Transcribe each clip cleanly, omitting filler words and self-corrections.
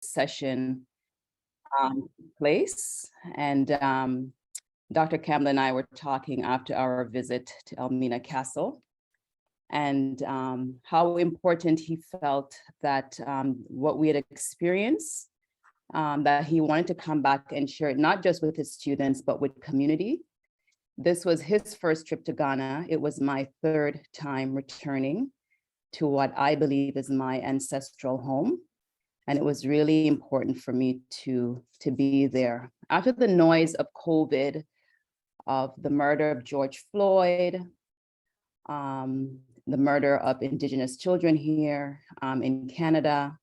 session place. And Dr. Campbell and I were talking after our visit to Elmina Castle, and how important he felt that what we had experienced, that he wanted to come back and share it, not just with his students, but with community. This was his first trip to Ghana. It was my third time returning to what I believe is my ancestral home. And it was really important for me to be there. After the noise of COVID, of the murder of George Floyd, the murder of Indigenous children here in Canada,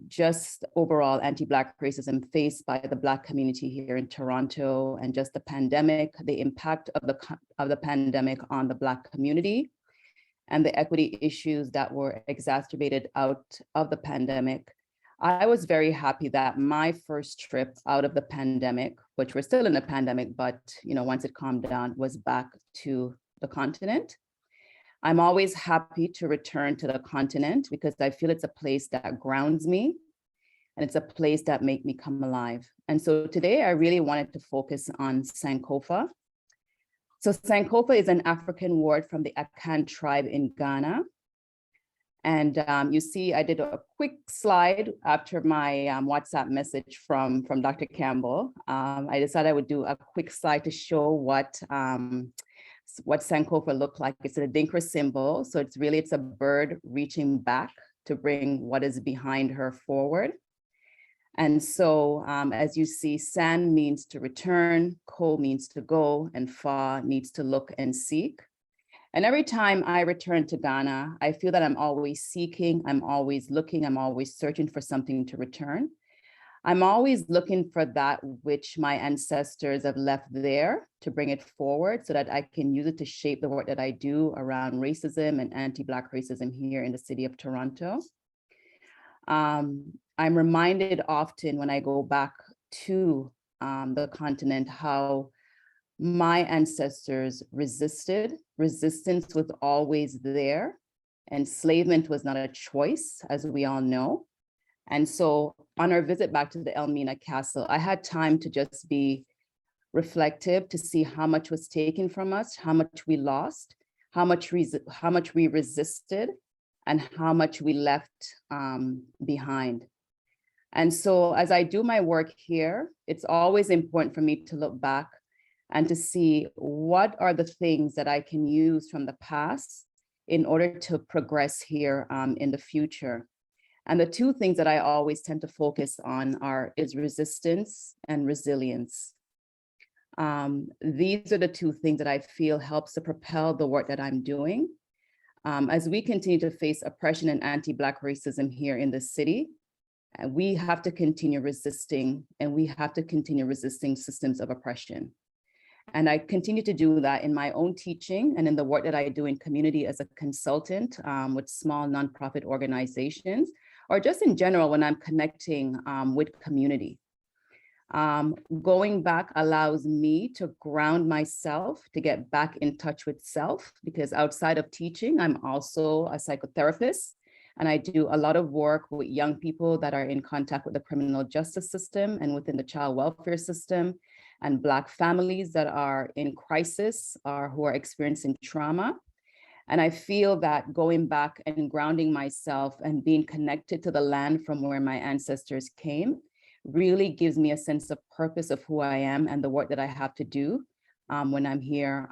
just overall anti-Black racism faced by the Black community here in Toronto, and just the pandemic, the impact of the pandemic on the Black community, and the equity issues that were exacerbated out of the pandemic. I was very happy that my first trip out of the pandemic, which we're still in the pandemic, but once it calmed down, was back to the continent. I'm always happy to return to the continent because I feel it's a place that grounds me, and it's a place that makes me come alive. And so today I really wanted to focus on Sankofa. So Sankofa is an African word from the Akan tribe in Ghana. And you see, I did a quick slide after my WhatsApp message from Dr. Campbell. I decided I would do a quick slide to show what Sankofa looked like. It's an Adinkra symbol. So it's a bird reaching back to bring what is behind her forward. And so as you see, San means to return, Ko means to go, and Fa needs to look and seek. And every time I return to Ghana, I feel that I'm always seeking, I'm always looking, I'm always searching for something to return. I'm always looking for that which my ancestors have left there to bring it forward so that I can use it to shape the work that I do around racism and anti-Black racism here in the city of Toronto. I'm reminded often when I go back to the continent how my ancestors resisted. Resistance was always there. Enslavement was not a choice, as we all know. And so on our visit back to the Elmina Castle, I had time to just be reflective, to see how much was taken from us, how much we lost, how much we resisted, and how much we left behind. And so as I do my work here, it's always important for me to look back and to see what are the things that I can use from the past in order to progress here in the future. And the two things that I always tend to focus on is resistance and resilience. These are the two things that I feel helps to propel the work that I'm doing. As we continue to face oppression and anti-Black racism here in the city, we have to continue resisting, and we have to continue resisting systems of oppression. And I continue to do that in my own teaching and in the work that I do in community as a consultant with small nonprofit organizations, or just in general when I'm connecting with community. Going back allows me to ground myself, to get back in touch with self, because outside of teaching, I'm also a psychotherapist. And I do a lot of work with young people that are in contact with the criminal justice system and within the child welfare system, and Black families that are in crisis or who are experiencing trauma. And I feel that going back and grounding myself and being connected to the land from where my ancestors came really gives me a sense of purpose of who I am and the work that I have to do when I'm here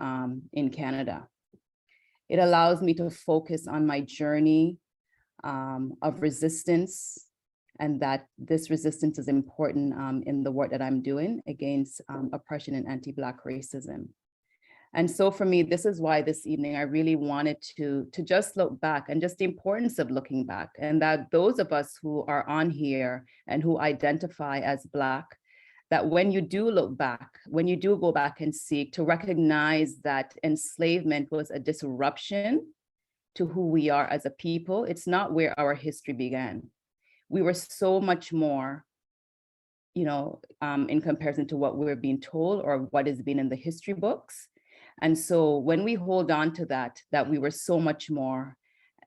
in Canada. It allows me to focus on my journey of resistance, and that this resistance is important in the work that I'm doing against oppression and anti-Black racism. And so for me, this is why this evening I really wanted to just look back, and just the importance of looking back, and that those of us who are on here and who identify as Black, that when you do look back, when you do go back and seek, to recognize that enslavement was a disruption to who we are as a people. It's not where our history began. We were so much more, in comparison to what we're being told or what has been in the history books. And so when we hold on to that we were so much more,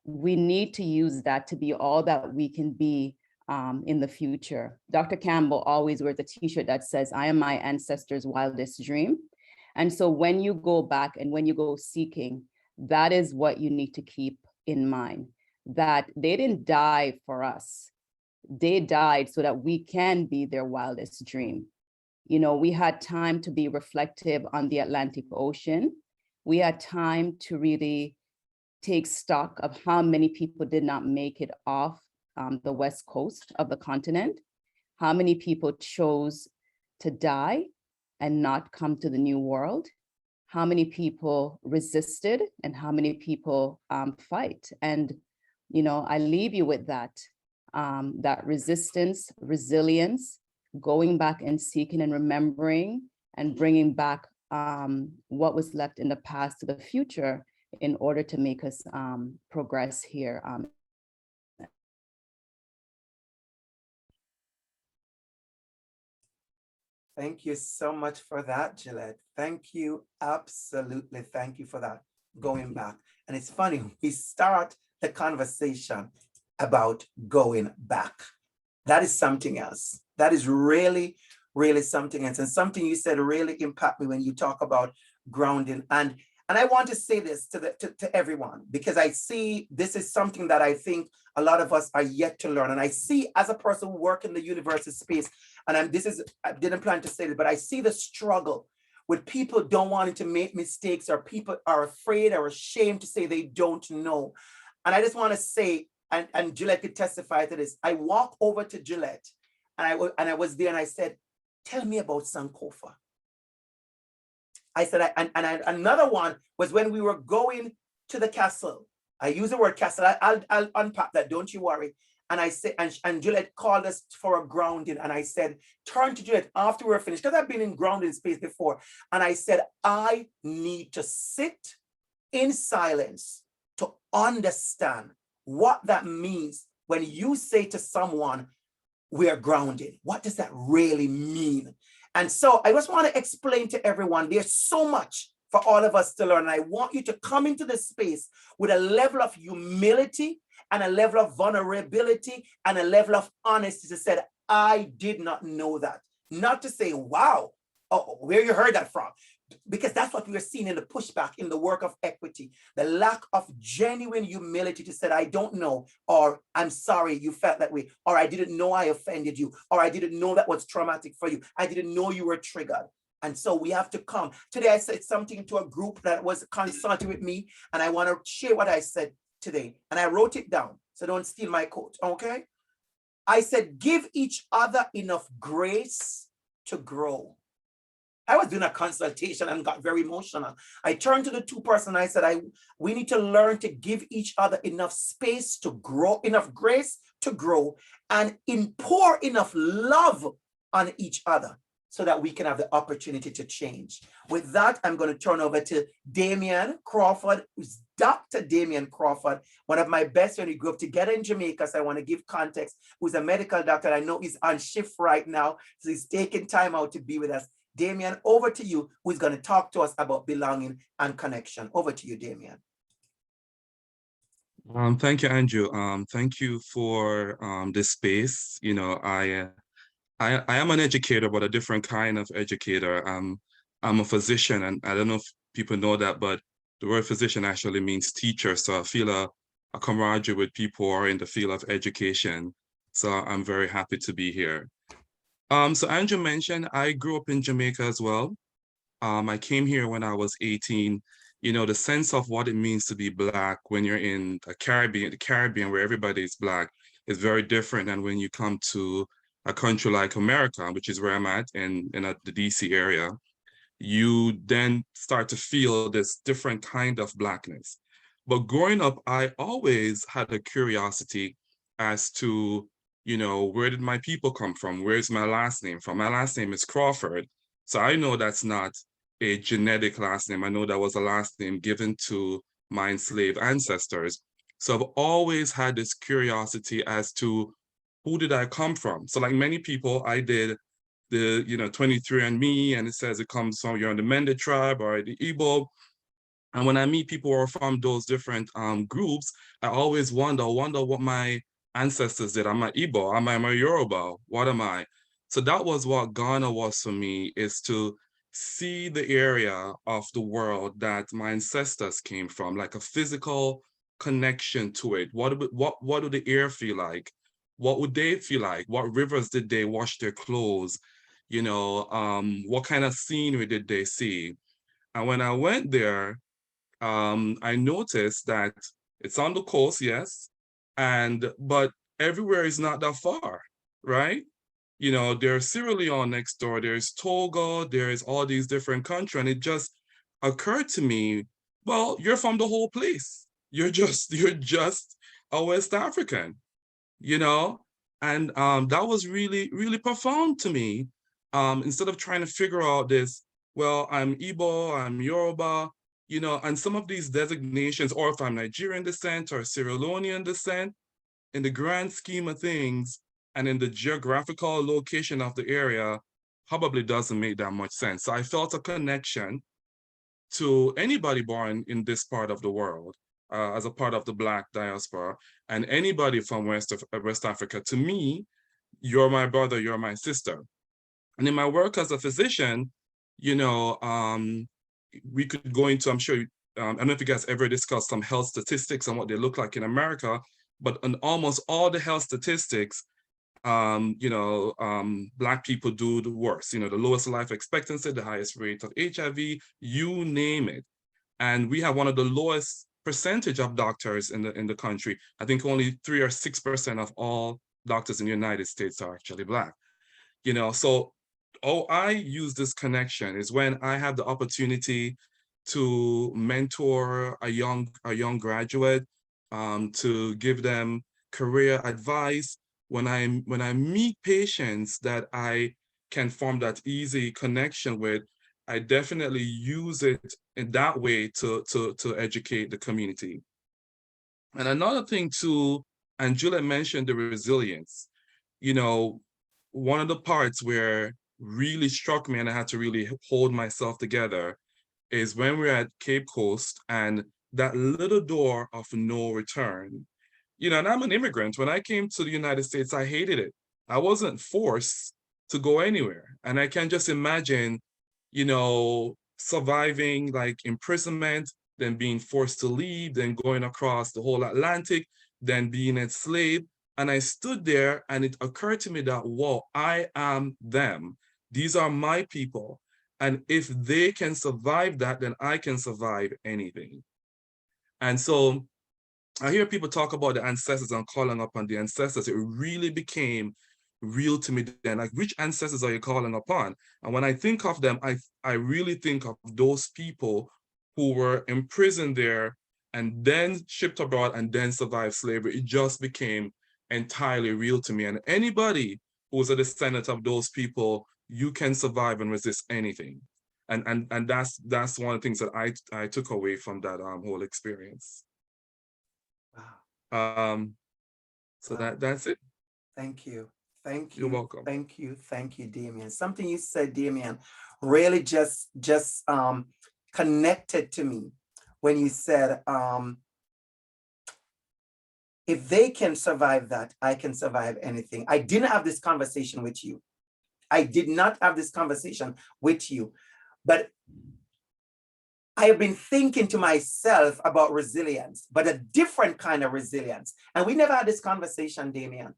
we need to use that to be all that we can be in the future. Dr. Campbell always wears a t-shirt that says, "I am my ancestors' wildest dream." And so when you go back and when you go seeking, that is what you need to keep in mind, that they didn't die for us. They died so that we can be their wildest dream. You know, we had time to be reflective on the Atlantic Ocean. We had time to really take stock of how many people did not make it off the west coast of the continent, how many people chose to die and not come to the New World, how many people resisted, and how many people fight. And, you know, I leave you with that, that resistance, resilience, going back and seeking and remembering and bringing back what was left in the past to the future in order to make us progress here. Thank you so much for that, Gillette. Thank you, absolutely. Thank you for that, going back. And it's funny, we start the conversation about going back. That is something else. That is really, really something else. And something you said really impacted me when you talk about grounding. And I want to say this to everyone, because I see this is something that I think a lot of us are yet to learn. And I see, as a person who works in the university space, and I didn't plan to say this, but I see the struggle with people don't wanting to make mistakes, or people are afraid or ashamed to say they don't know. And I just want to say, and Gillette could testify to this, I walked over to Gillette and I was there and I said, "Tell me about Sankofa." I said, another one was when we were going to the castle. I use the word castle. I'll unpack that, don't you worry. And I said, and Gillette called us for a grounding. And I said, turn to Gillette after we were finished, because I've been in grounding space before. And I said, I need to sit in silence to understand what that means when you say to someone, we're grounded. What does that really mean? And so I just want to explain to everyone, there's so much for all of us to learn. And I want you to come into this space with a level of humility and a level of vulnerability and a level of honesty to say, I did not know that. Not to say, wow, oh, where you heard that from? Because that's what we are seeing in the pushback in the work of equity, the lack of genuine humility to say, I don't know, or I'm sorry you felt that way, or I didn't know I offended you, or I didn't know that was traumatic for you. I didn't know you were triggered. And so we have to come. Today I said something to a group that was consulting with me, and I want to share what I said today. And I wrote it down, so don't steal my quote, okay? I said, give each other enough grace to grow. I was doing a consultation and got very emotional. I turned to the two person and I said, we need to learn to give each other enough space to grow, enough grace to grow, and pour enough love on each other so that we can have the opportunity to change. With that, I'm going to turn over to Damien Crawford, who's Dr. Damien Crawford, one of my best friends. We grew up together in Jamaica, so I want to give context, who's a medical doctor. I know he's on shift right now, so he's taking time out to be with us. Damien, over to you, who's going to talk to us about belonging and connection. Over to you, Damien. Thank you, Andrew. Thank you for this space. You know, I am an educator, but a different kind of educator. I'm a physician, and I don't know if people know that, but the word physician actually means teacher. So I feel a camaraderie with people who are in the field of education. So I'm very happy to be here. So Andrew mentioned, I grew up in Jamaica as well. I came here when I was 18. You know, the sense of what it means to be Black when you're in the Caribbean where everybody is Black is very different than when you come to a country like America, which is where I'm at, in the DC area. You then start to feel this different kind of Blackness. But growing up, I always had a curiosity as to, you know, where did my people come from? Where's my last name from? My last name is Crawford. So I know that's not a genetic last name. I know that was a last name given to my enslaved ancestors. So I've always had this curiosity as to who did I come from? So like many people, I did the 23andMe, and it says it comes from, you're on the Mende tribe or the Igbo. And when I meet people who are from those different groups, I always wonder what my ancestors did. Am I Igbo? Am I Yoruba? What am I? So that was what Ghana was for me, is to see the area of the world that my ancestors came from, like a physical connection to it. What do the air feel like? What would they feel like? What rivers did they wash their clothes? You know, what kind of scenery did they see? And when I went there, I noticed that it's on the coast, yes, but everywhere is not that far, right? You know, there's Sierra Leone next door, there's Togo, there's all these different countries, and it just occurred to me, well, you're from the whole place. You're just a West African, you know? And that was really, really profound to me. Instead of trying to figure out this, well, I'm Igbo, I'm Yoruba, you know, and some of these designations, or if I'm Nigerian descent or Sierra Leonean descent, in the grand scheme of things and in the geographical location of the area, probably doesn't make that much sense. So I felt a connection to anybody born in this part of the world, as a part of the Black diaspora, and anybody from West Africa. To me, you're my brother, you're my sister. And in my work as a physician, you know, we could go into, I'm sure, I don't know if you guys ever discussed some health statistics and what they look like in America, but on almost all the health statistics, Black people do the worst, you know, the lowest life expectancy, the highest rate of HIV, you name it. And we have one of the lowest percentage of doctors in the country. I think only 3 or 6% of all doctors in the United States are actually Black. You know, so I use this connection is when I have the opportunity to mentor a young graduate, to give them career advice. When I meet patients that I can form that easy connection with, I definitely use it in that way to educate the community. And another thing too, and Juliet mentioned the resilience. You know, one of the parts where really struck me and I had to really hold myself together is when we're at Cape Coast and that little door of no return. You know, and I'm an immigrant. When I came to the United States, I hated it. I wasn't forced to go anywhere. And I can just imagine, you know, surviving like imprisonment, then being forced to leave, then going across the whole Atlantic, then being enslaved. And I stood there and it occurred to me that, whoa, I am them. These are my people. And if they can survive that, then I can survive anything. And so I hear people talk about the ancestors and calling upon the ancestors. It really became real to me then. Like, which ancestors are you calling upon? And when I think of them, I really think of those people who were imprisoned there and then shipped abroad and then survived slavery. It just became entirely real to me. And anybody who's a descendant of those people, you can survive and resist anything. And that's one of the things that I took away from that whole experience. Wow. So that's it. Thank you. Thank you. You're welcome. Thank you. Thank you, Damien. Something you said, Damien, really just connected to me when you said, if they can survive that, I can survive anything. I didn't have this conversation with you. I did not have this conversation with you, but I have been thinking to myself about resilience, but a different kind of resilience. And we never had this conversation, Damien.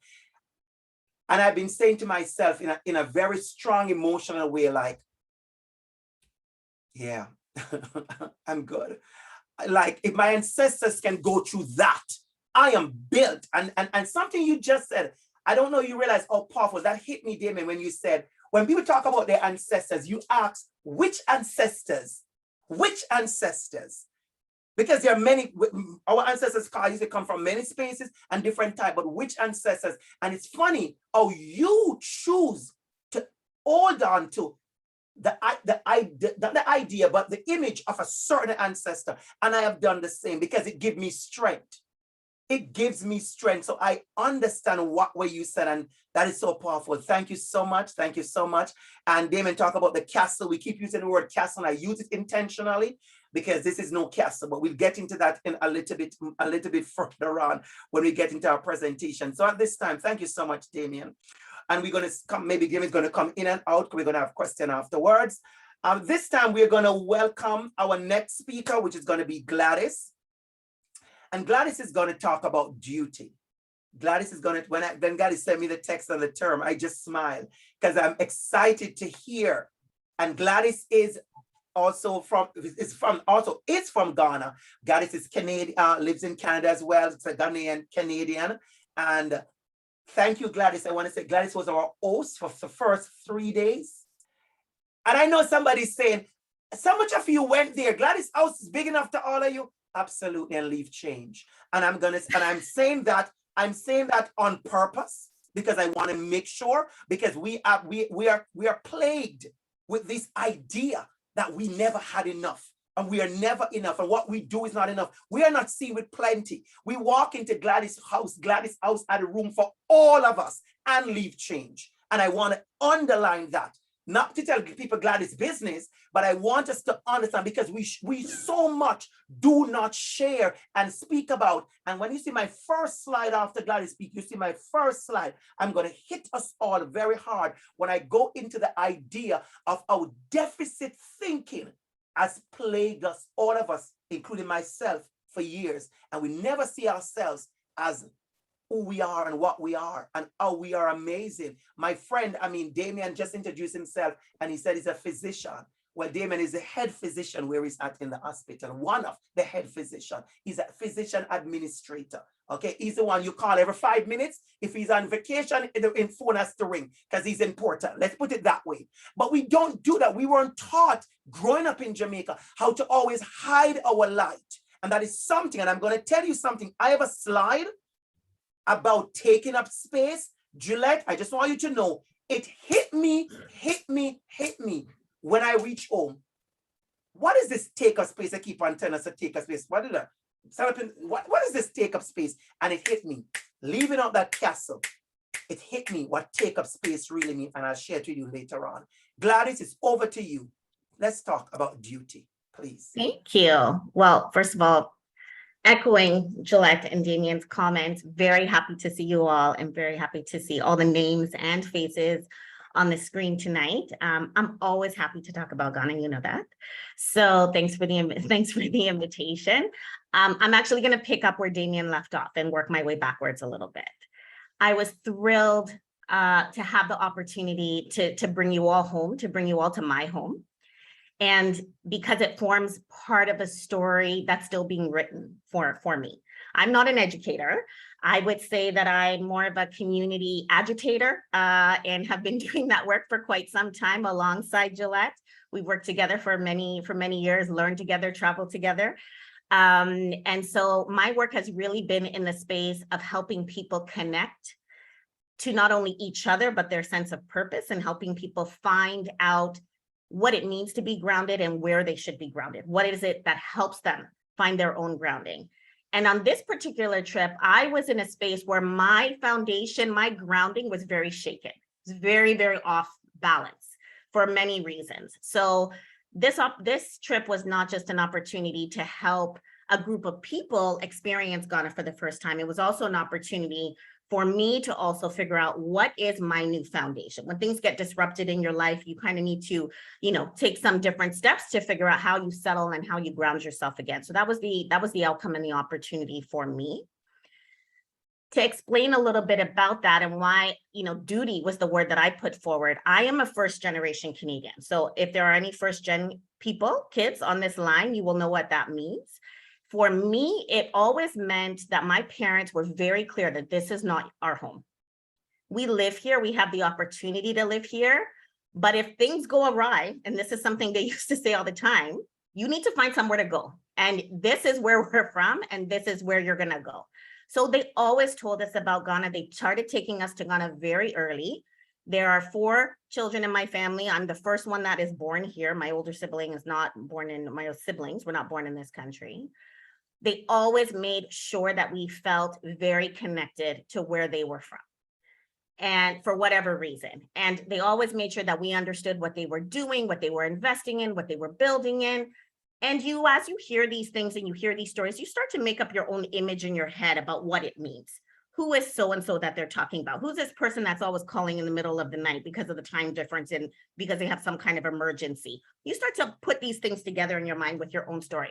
And I've been saying to myself in a very strong emotional way, like, yeah, I'm good. Like, if my ancestors can go through that, I am built. And something you just said, I don't know you realize how powerful that hit me, Damien, when you said, when people talk about their ancestors, you ask, which ancestors? Which ancestors? Because there are many, our ancestors used to come from many spaces and different types, but which ancestors? And it's funny how you choose to hold on to the idea, but the image of a certain ancestor. And I have done the same because it gives me strength. It gives me strength. So I understand what you said, and that is so powerful. Thank you so much. Thank you so much. And Damien, talk about the castle. We keep using the word castle, and I use it intentionally. because this is no castle, but we'll get into that in a little bit further on when we get into our presentation. So at this time, thank you so much, Damien. And we're going to come, maybe Damien's going to come in and out, because we're going to have question afterwards. This time we're going to welcome our next speaker, which is going to be Gladys. And Gladys is going to talk about duty. Gladys is going to, when Gladys sent me the text on the term, I just smiled because I'm excited to hear. And Gladys is also from Ghana. Gladys is Canadian, lives in Canada as well. It's a Ghanaian Canadian. And thank you, Gladys. I want to say Gladys was our host for the first 3 days. And I know somebody's saying, so much of you went there. Gladys' house is big enough to all of you. Absolutely, and leave change. And I'm saying that on purpose, because I want to make sure, because we are plagued with this idea that we never had enough. And we are never enough. And what we do is not enough. We are not seen with plenty. We walk into Gladys' house had a room for all of us and leave change. And I want to underline that. Not to tell people Gladys' business, but I want us to understand, because we so much do not share and speak about. And when you see my first slide after Gladys speak, you see my first slide, I'm going to hit us all very hard when I go into the idea of our deficit thinking has plagued us, all of us, including myself, for years. And we never see ourselves as who we are and what we are and how we are amazing. My friend, Damien just introduced himself and he said he's a physician. Well, Damien is the head physician where he's at in the hospital, one of the head physician. He's a physician administrator. Okay, he's the one you call every 5 minutes. If he's on vacation, the phone has to ring because he's important. Let's put it that way. But we don't do that. We weren't taught growing up in Jamaica how to always hide our light. And that is something, and I'm going to tell you something. I have a slide about taking up space. Gillette, I just want you to know, it hit me when I reach home. What is this take up space? I keep on telling us to take up space. What is this take up space? And it hit me. Leaving out that castle, it hit me what take up space really means, and I'll share it with you later on. Gladys, it's over to you. Let's talk about duty, please. Thank you. Well, first of all, echoing Gillette and Damien's comments, very happy to see you all and very happy to see all the names and faces on the screen tonight. I'm always happy to talk about Ghana, you know that. So thanks for the invitation. I'm actually going to pick up where Damien left off and work my way backwards a little bit. I was thrilled to have the opportunity to bring you all home, to bring you all to my home. And because it forms part of a story that's still being written for me. I'm not an educator. I would say that I'm more of a community agitator and have been doing that work for quite some time alongside Gillette. We've worked together for many years, learned together, traveled together. And so my work has really been in the space of helping people connect to not only each other, but their sense of purpose, and helping people find out what it means to be grounded and where they should be grounded. What is it that helps them find their own grounding? And on this particular trip, I was in a space where my foundation, my grounding was very shaken. It was very off balance for many reasons. So this trip was not just an opportunity to help a group of people experience Ghana for the first time. It was also an opportunity for me to also figure out what is my new foundation. When things get disrupted in your life, you kind of need to, take some different steps to figure out how you settle and how you ground yourself again. So that was the outcome and the opportunity for me. To explain a little bit about that and why, duty was the word that I put forward. I am a first generation Canadian. So if there are any first gen people, kids on this line, you will know what that means. For me, it always meant that my parents were very clear that this is not our home. We live here, we have the opportunity to live here, but if things go awry, and this is something they used to say all the time, you need to find somewhere to go. And this is where we're from, and this is where you're gonna go. So they always told us about Ghana. They started taking us to Ghana very early. There are 4 children in my family. I'm the first one that is born here. My older sibling is not born in, my siblings were not born in this country. They always made sure that we felt very connected to where they were from, and for whatever reason. And they always made sure that we understood what they were doing, what they were investing in, what they were building in. And you, as you hear these things and you hear these stories, you start to make up your own image in your head about what it means. Who is so-and-so that they're talking about? Who's this person that's always calling in the middle of the night because of the time difference and because they have some kind of emergency? You start to put these things together in your mind with your own story.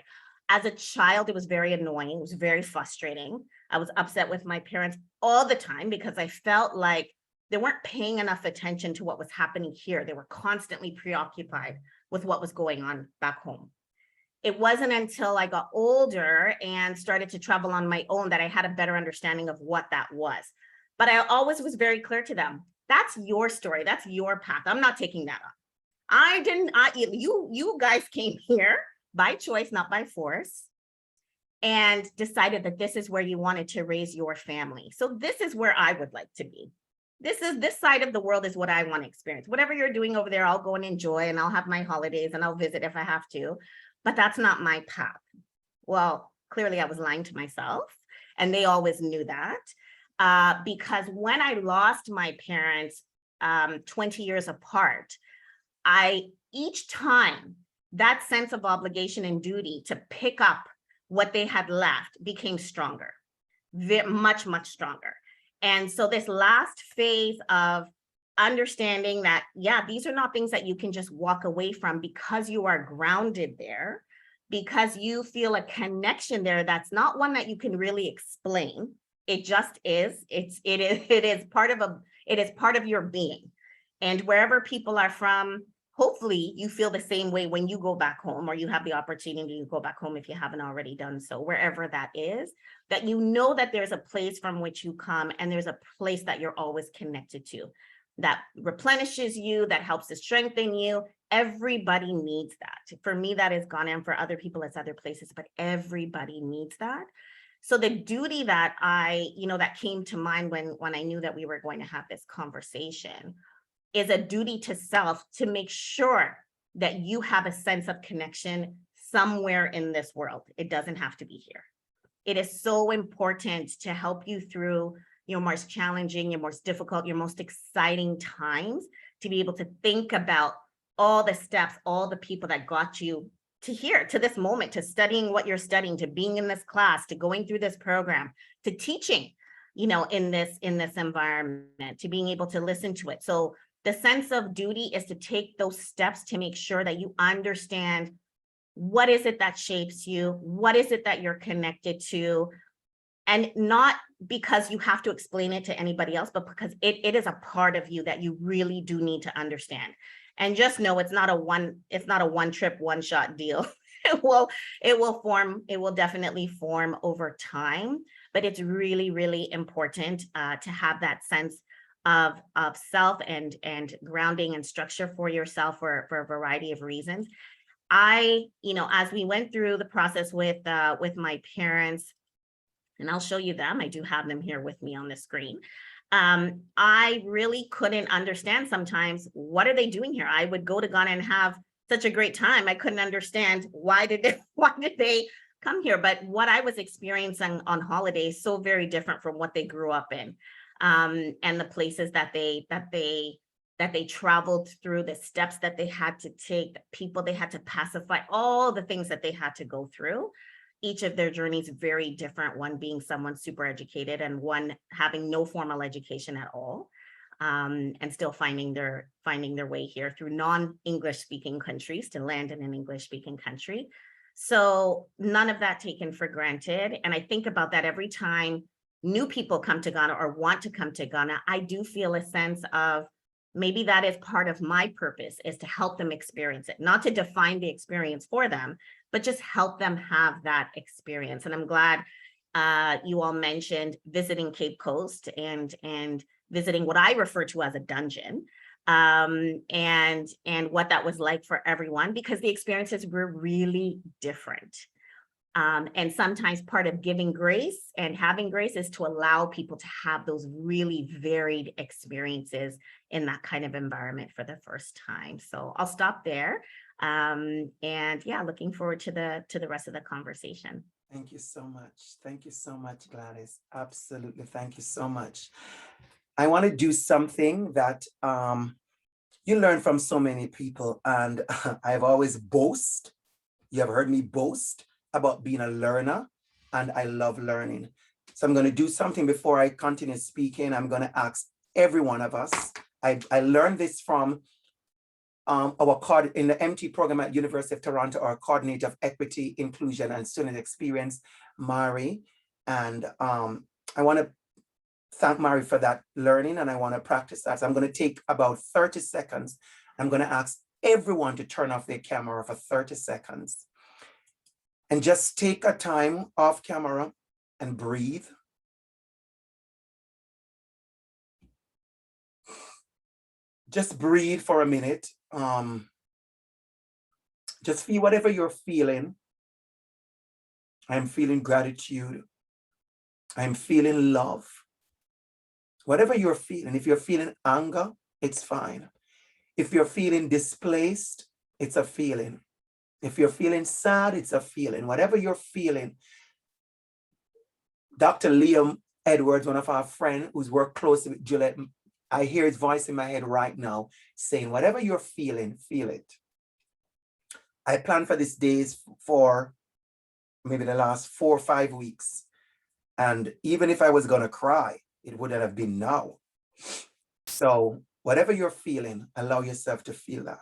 As a child, it was very annoying. It was very frustrating. I was upset with my parents all the time because I felt like they weren't paying enough attention to what was happening here. They were constantly preoccupied with what was going on back home. It wasn't until I got older and started to travel on my own that I had a better understanding of what that was. But I always was very clear to them, that's your story, that's your path. I'm not taking that up. You guys came here by choice, not by force, and decided that this is where you wanted to raise your family. So this is where I would like to be. This side of the world is what I want to experience. Whatever you're doing over there, I'll go and enjoy, and I'll have my holidays and I'll visit if I have to. But that's not my path. Well, clearly I was lying to myself, and they always knew that, because when I lost my parents 20 years apart, each time that sense of obligation and duty to pick up what they had left became stronger, much, much stronger. And so this last phase of understanding that, yeah, these are not things that you can just walk away from because you are grounded there, because you feel a connection there that's not one that you can really explain. It just is. It is part of your being. And wherever people are from, hopefully you feel the same way when you go back home, or you have the opportunity to go back home if you haven't already done so, wherever that is, that you know that there's a place from which you come and there's a place that you're always connected to, that replenishes you, that helps to strengthen you. Everybody needs that. For me, that is gone, and for other people, it's other places, but everybody needs that. So the duty that that came to mind when I knew that we were going to have this conversation is a duty to self to make sure that you have a sense of connection somewhere in this world. It doesn't have to be here. It is so important to help you through your most challenging, your most difficult, your most exciting times, to be able to think about all the steps, all the people that got you to here, to this moment, to studying what you're studying, to being in this class, to going through this program, to teaching, in this environment, to being able to listen to it. So the sense of duty is to take those steps to make sure that you understand what is it that shapes you, what is it that you're connected to, and not because you have to explain it to anybody else, but because it is a part of you that you really do need to understand. And just know it's not a one trip, one shot deal. It will definitely form over time, but it's really, really important to have that sense of self and grounding and structure for yourself for a variety of reasons. As we went through the process with my parents, and I'll show you them, I do have them here with me on the screen. I really couldn't understand sometimes, what are they doing here? I would go to Ghana and have such a great time. I couldn't understand why did they come here? But what I was experiencing on holidays, so very different from what they grew up in, and the places that they traveled through, the steps that they had to take, the people they had to pacify, all the things that they had to go through. Each of their journeys very different, one being someone super educated and one having no formal education at all, and still finding their way here through non-English speaking countries to land in an English speaking country. So none of that taken for granted. And I think about that every time new people come to Ghana or want to come to Ghana. I do feel a sense of, maybe that is part of my purpose, is to help them experience it, not to define the experience for them, but just help them have that experience. And I'm glad you all mentioned visiting Cape Coast and visiting what I refer to as a dungeon, and what that was like for everyone, because the experiences were really different. And sometimes part of giving grace and having grace is to allow people to have those really varied experiences in that kind of environment for the first time. So I'll stop there. And yeah, looking forward to the rest of the conversation. Thank you so much. Thank you so much, Gladys. Absolutely. Thank you so much. I want to do something that you learn from so many people, and I've always boast You have heard me boast about being a learner, and I love learning. So I'm going to do something before I continue speaking. I'm going to ask every one of us. I learned this from in the MT program at University of Toronto, our coordinator of equity, inclusion, and student experience, Mari. And I want to thank Mari for that learning, and I want to practice that. So I'm going to take about 30 seconds. I'm going to ask everyone to turn off their camera for 30 seconds. And just take a time off camera and breathe. Just breathe for a minute. Just feel whatever you're feeling. I'm feeling gratitude. I'm feeling love. Whatever you're feeling, if you're feeling anger, it's fine. If you're feeling displaced, it's a feeling. If you're feeling sad, it's a feeling. Whatever you're feeling. Dr. Liam Edwards, one of our friends who's worked closely with Juliet, I hear his voice in my head right now saying, whatever you're feeling, feel it. I planned for these days for maybe the last 4 or 5 weeks. And even if I was going to cry, it wouldn't have been now. So whatever you're feeling, allow yourself to feel that.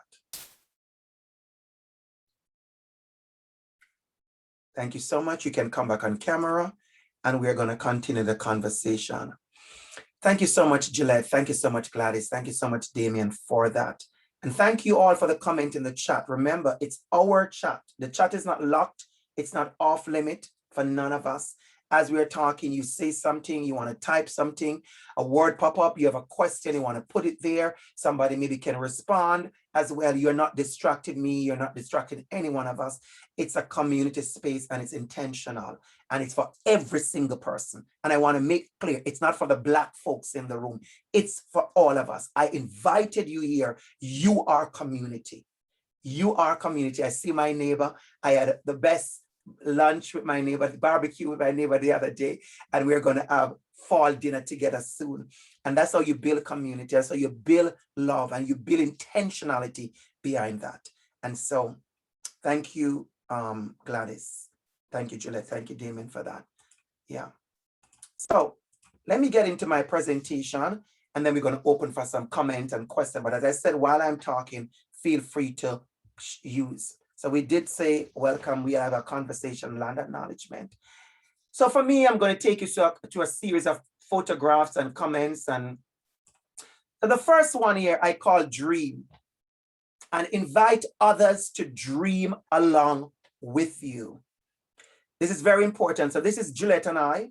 Thank you so much. You can come back on camera and we're going to continue the conversation. Thank you so much, Gillette. Thank you so much, Gladys. Thank you so much, Damien, for that. And thank you all for the comment in the chat. Remember, it's our chat. The chat is not locked. It's not off limit for none of us. As we're talking, you say something, you want to type something, a word pop up, you have a question, you want to put it there. Somebody maybe can respond as well. You're not distracting me. You're not distracting any one of us. It's a community space and it's intentional and it's for every single person. And I want to make clear, it's not for the Black folks in the room. It's for all of us. I invited you here. You are community. You are community. I see my neighbor. I had the best lunch with my neighbor, barbecue with my neighbor the other day, and we're going to have fall dinner together soon. And that's how you build community. That's how you build love and you build intentionality behind that. And so thank you, Gladys. Thank you, Juliet. Thank you, Damien, for that. Yeah. So let me get into my presentation and then we're going to open for some comments and questions. But as I said, while I'm talking, feel free to use. So we did say, welcome, we have a conversation, land acknowledgement. So for me, I'm going to take you to a series of photographs and comments. And so the first one here, I call dream and invite others to dream along with you. This is very important. So this is Juliet and I.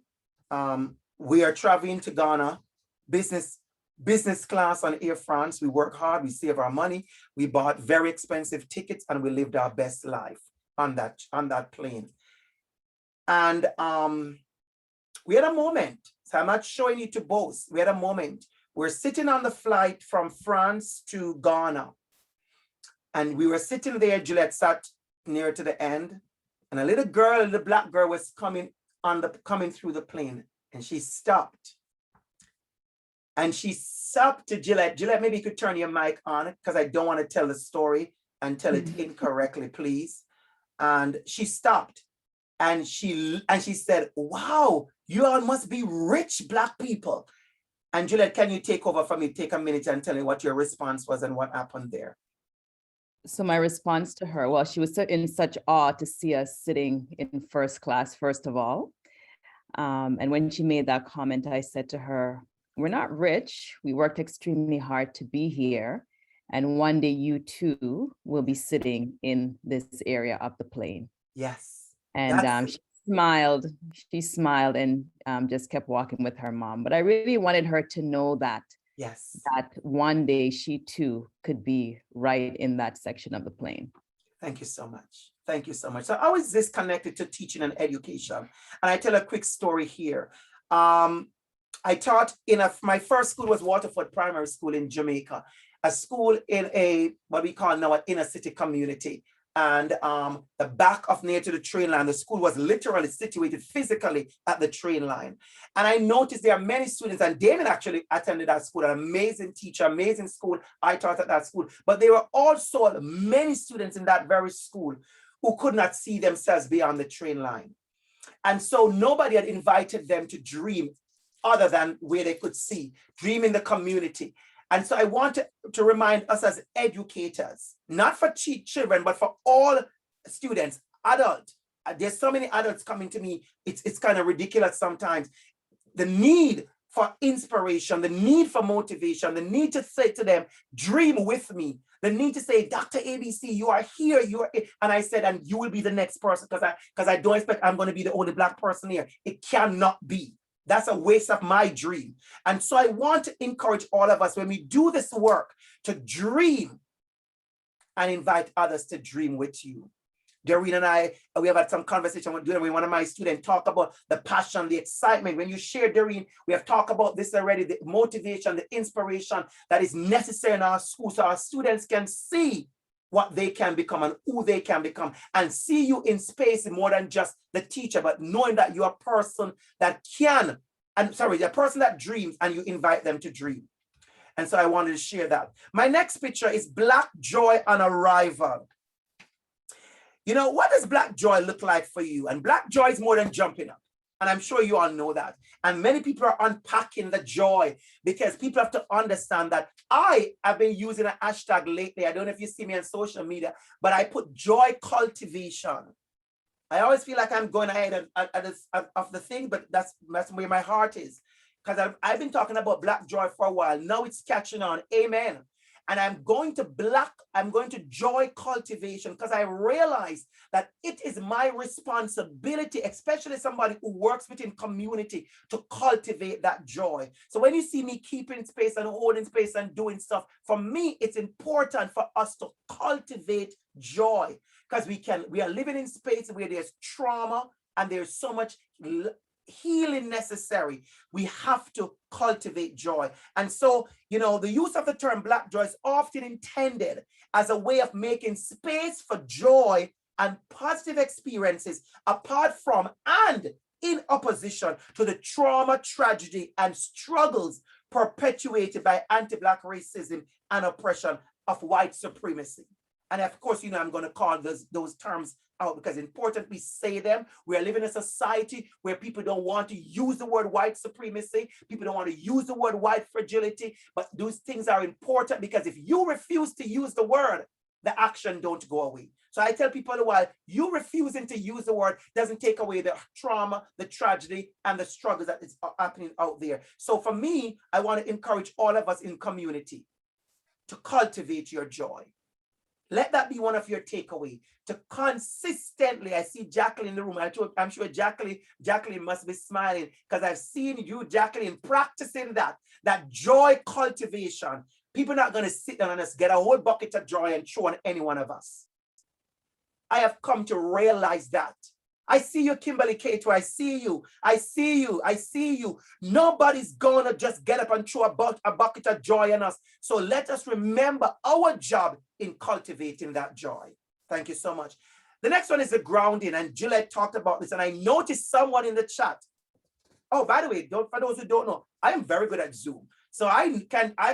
We are traveling to Ghana, business class on Air France. We work hard, we save our money. We bought very expensive tickets and we lived our best life on that plane. And we had a moment. So I'm not showing you to boast. We had a moment. We're sitting on the flight from France to Ghana. And we were sitting there, Juliet sat near to the end. And a little girl, a little Black girl was coming through the plane. And she stopped. And she stopped to Gillette. Gillette, maybe you could turn your mic on because I don't want to tell the story and tell it incorrectly, please. And she stopped and she said, wow, you all must be rich Black people. And Gillette, can you take over for me? Take a minute and tell me what your response was and what happened there. So my response to her, well, she was in such awe to see us sitting in first class, first of all. And when she made that comment, I said to her, we're not rich. We worked extremely hard to be here. And one day you too will be sitting in this area of the plane. Yes. And she smiled and just kept walking with her mom. But I really wanted her to know that, yes, that one day she too could be right in that section of the plane. Thank you so much. Thank you so much. So how is this connected to teaching and education? And I tell a quick story here. I taught my first school was Waterford Primary School in Jamaica, a school in what we call now an inner city community. And the back of near to the train line, the school was literally situated physically at the train line. And I noticed there are many students, and Damien actually attended that school, an amazing teacher, amazing school. I taught at that school, but there were also many students in that very school who could not see themselves beyond the train line. And so nobody had invited them to dream other than where they could see, dream in the community. And so I want to remind us as educators, not for children, but for all students, adults. There's so many adults coming to me, it's kind of ridiculous sometimes. The need for inspiration, the need for motivation, the need to say to them, dream with me, the need to say, Dr. ABC, you are here, and I said, and you will be the next person, because I don't expect I'm going to be the only Black person here. It cannot be. That's a waste of my dream. And so I want to encourage all of us when we do this work to dream and invite others to dream with you. Doreen and I, we have had some conversation with one of my students, talk about the passion, the excitement. When you share, Doreen, we have talked about this already, the motivation, the inspiration that is necessary in our school so our students can see what they can become and who they can become, and see you in space more than just the teacher, but knowing that you're a person that can, the person that dreams, and you invite them to dream. And so I wanted to share that. My next picture is Black joy on arrival. You know, what does Black joy look like for you? And Black joy is more than jumping up. And I'm sure you all know that. And many people are unpacking the joy, because people have to understand that I have been using a hashtag lately. I don't know if you see me on social media, but I put joy cultivation. I always feel like I'm going ahead of the thing, but that's where my heart is. Because I've been talking about Black joy for a while. Now it's catching on. Amen. And I'm going to joy cultivation, because I realize that it is my responsibility, especially somebody who works within community, to cultivate that joy. So when you see me keeping space and holding space and doing stuff, for me, it's important for us to cultivate joy, because we are living in space where there's trauma and there's so much healing necessary. We have to cultivate joy. And so, you know, the use of the term Black joy is often intended as a way of making space for joy and positive experiences apart from and in opposition to the trauma, tragedy, and struggles perpetuated by anti-Black racism and oppression of white supremacy. And of course, you know, I'm going to call those terms out because it's important we say them. We are living in a society where people don't want to use the word white supremacy. People don't want to use the word white fragility, but those things are important, because if you refuse to use the word, the action don't go away. So I tell people a while, you refusing to use the word doesn't take away the trauma, the tragedy, and the struggles that is happening out there. So for me, I want to encourage all of us in community to cultivate your joy. Let that be one of your takeaways, to consistently, I see Jacqueline in the room. I'm sure Jacqueline must be smiling, because I've seen you, Jacqueline, practicing that joy cultivation. People are not going to sit down and just get a whole bucket of joy and throw on any one of us. I have come to realize that. I see you, Kimberly Cato. I see you. I see you. I see you. Nobody's going to just get up and throw a bucket of joy on us. So let us remember our job in cultivating that joy. Thank you so much. The next one is the grounding. And Gillette talked about this. And I noticed someone in the chat. Oh, by the way, for those who don't know, I am very good at Zoom. So I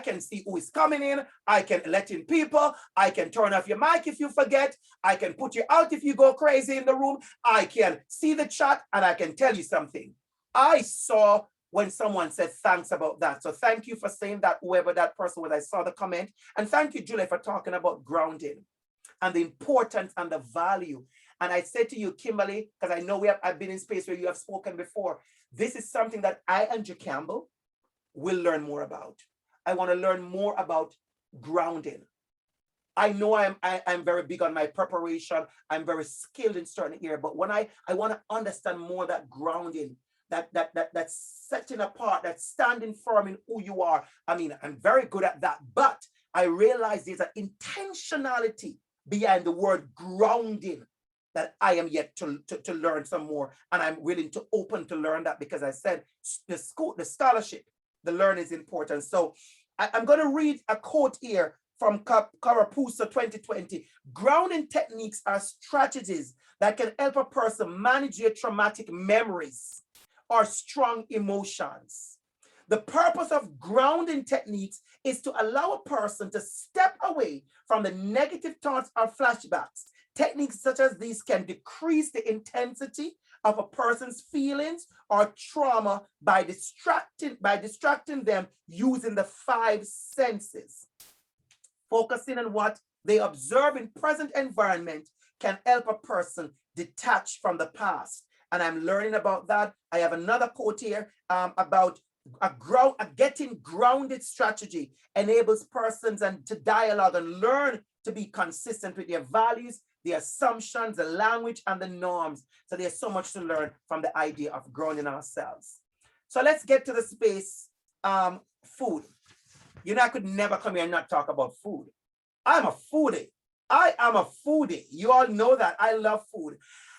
can see who is coming in. I can let in people. I can turn off your mic if you forget. I can put you out if you go crazy in the room. I can see the chat and I can tell you something. I saw when someone said thanks about that. So thank you for saying that, whoever that person was. I saw the comment. And thank you, Julie, for talking about grounding and the importance and the value. And I said to you, Kimberly, because I know I've been in space where you have spoken before. This is something that I and Campbell will learn more about. I want to learn more about grounding. I know I'm very big on my preparation. I'm very skilled in certain area, but when I want to understand more that grounding, that setting apart, that standing firm in who you are. I mean, I'm very good at that, but I realize there's an intentionality behind the word grounding that I am yet to learn some more, and I'm willing to open to learn that, because I said the scholarship, the learning is important. So I'm going to read a quote here from Carapusa 2020. Grounding techniques are strategies that can help a person manage their traumatic memories or strong emotions. The purpose of grounding techniques is to allow a person to step away from the negative thoughts or flashbacks, Techniques such as these can decrease the intensity of a person's feelings or trauma by distracting them using the 5 senses. Focusing on what they observe in present environment can help a person detach from the past. And I'm learning about that. I have another quote here about a getting grounded strategy enables persons to dialogue and learn to be consistent with their values, the assumptions, the language, and the norms. So there's so much to learn from the idea of grounding ourselves. So let's get to the space, food. You know, I could never come here and not talk about food. I'm a foodie. I am a foodie. You all know that. I love food.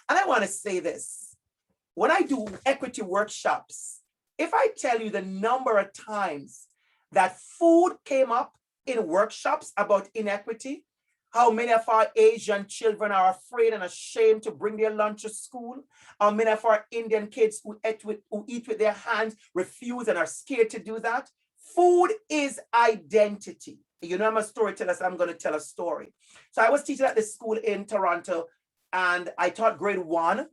And I want to say this. When I do equity workshops, if I tell you the number of times that food came up in workshops about inequity, how many of our Asian children are afraid and ashamed to bring their lunch to school, how many of our Indian kids who eat with their hands refuse and are scared to do that. Food is identity. You know, I'm a storyteller, so I'm going to tell a story. So I was teaching at this school in Toronto, and I taught grade 1.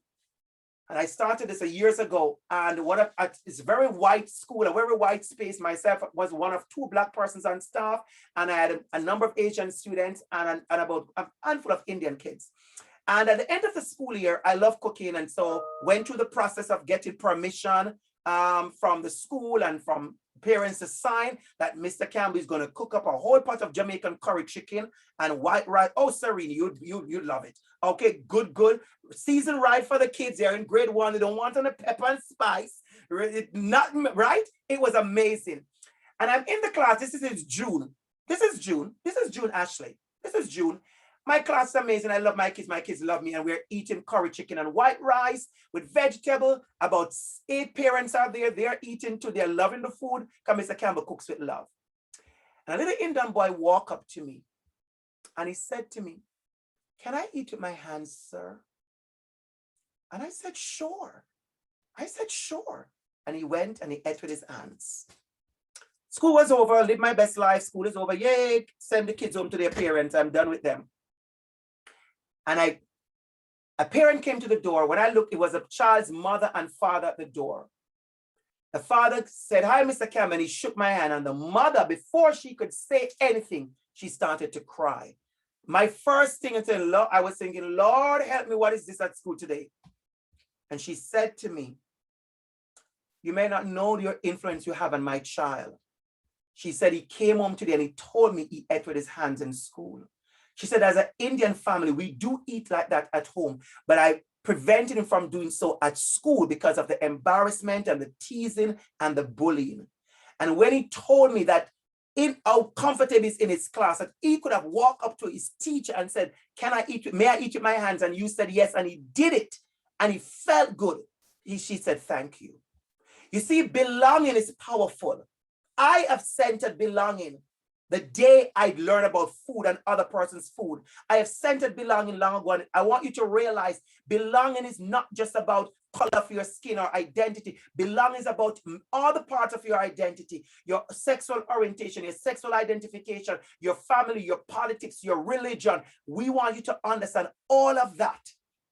And I started this years ago. And it's a very white school, a very white space. Myself was one of 2 Black persons on staff. And I had a number of Asian students and about a handful of Indian kids. And at the end of the school year, I love cooking. And so went through the process of getting permission from the school and from parents to sign that Mr. Campbell is going to cook up a whole pot of Jamaican curry chicken and white rice. Oh, Serene, you'd love it. Okay, good. Season right for the kids. They're in grade 1. They don't want any pepper and spice. Not right. It was amazing. And I'm in the class. This is June. This is June, Ashley. This is June. My class is amazing. I love my kids. My kids love me. And we're eating curry chicken and white rice with vegetable. About 8 parents are there. They're eating too. They're loving the food because Mr. Campbell cooks with love. And a little Indian boy walked up to me and he said to me, "Can I eat with my hands, sir?" And I said, sure. And he went and he ate with his hands. School was over. I lived my best life. School is over. Yay. Send the kids home to their parents. I'm done with them. And a parent came to the door. When I looked, it was a child's mother and father at the door. The father said, "Hi, Mr. Campbell," and he shook my hand. And the mother, before she could say anything, she started to cry. My first thing, I was thinking, Lord, help me. What is this at school today? And she said to me, "You may not know your influence you have on my child." She said he came home today and he told me he ate with his hands in school. She said, as an Indian family, we do eat like that at home, but I prevented him from doing so at school because of the embarrassment and the teasing and the bullying. And when he told me that how comfortable he is in his class, that he could have walked up to his teacher and said, may I eat with my hands? And you said yes, and he did it, and he felt good. She said, thank you. You see, belonging is powerful. I have centered belonging the day I learned about food and other person's food. I have centered belonging long ago. And I want you to realize belonging is not just about color of your skin or identity. Belonging is about all the parts of your identity, your sexual orientation, your sexual identification, your family, your politics, your religion. We want you to understand all of that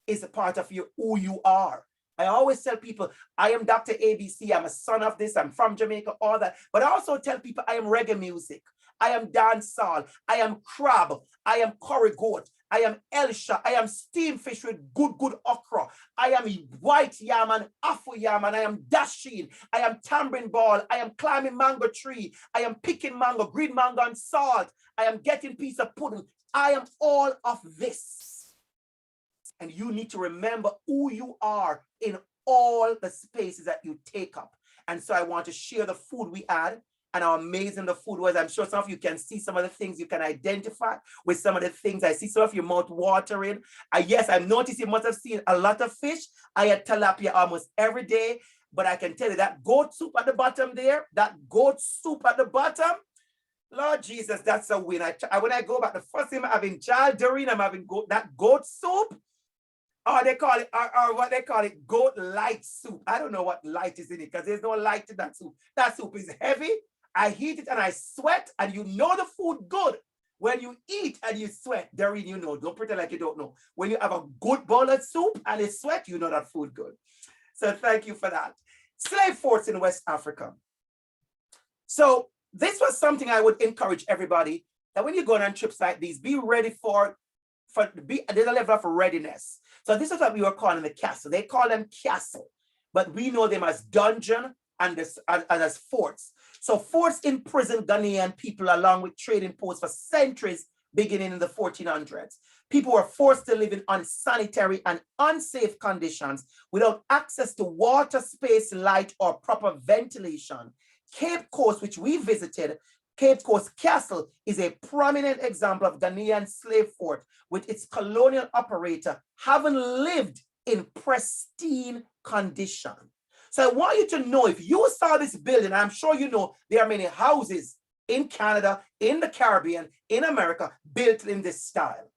is a part of who you are. I always tell people, I am DR.ABC, I'm a son of this, I'm from Jamaica, all that. But I also tell people I am reggae music, I am dancehall, I am crab, I am curry goat, I am Elsha, I am steamed fish with good okra, I am white yam and afro yam, and I am dashing, I am tambourine ball, I am climbing mango tree, I am picking mango, green mango and salt, I am getting piece of pudding. I am all of this. And you need to remember who you are in all the spaces that you take up. And so I want to share the food we had and how amazing the food was. I'm sure some of you can see some of the things you can identify with some of the things. I see some of your mouth watering. Yes, I've noticed you must have seen a lot of fish. I had tilapia almost every day, but I can tell you that goat soup at the bottom there, Lord Jesus, that's a win. When I go back, the first thing I'm having jardarine, I'm having that goat soup. Or they call it, or what they call it, goat light soup. I don't know what light is in it because there's no light in that soup. That soup is heavy. I heat it and I sweat, and you know the food good When you eat and you sweat, Doreen, you know, don't pretend like you don't know. When you have a good bowl of soup and you sweat, you know that food good. So thank you for that. Slave forts in West Africa. So this was something I would encourage everybody that when you go on trips like these, be ready there's a level of readiness. So this is what we were calling the castle. They call them castle, but we know them as dungeon and as forts. So forts imprisoned Ghanaian people along with trading posts for centuries, beginning in the 1400s. People were forced to live in unsanitary and unsafe conditions without access to water, space, light, or proper ventilation. Cape Coast, which we visited, Cape Coast Castle is a prominent example of Ghanaian slave fort, with its colonial operator having lived in pristine condition. So I want you to know, if you saw this building, I'm sure you know there are many houses in Canada, in the Caribbean, in America, built in this style.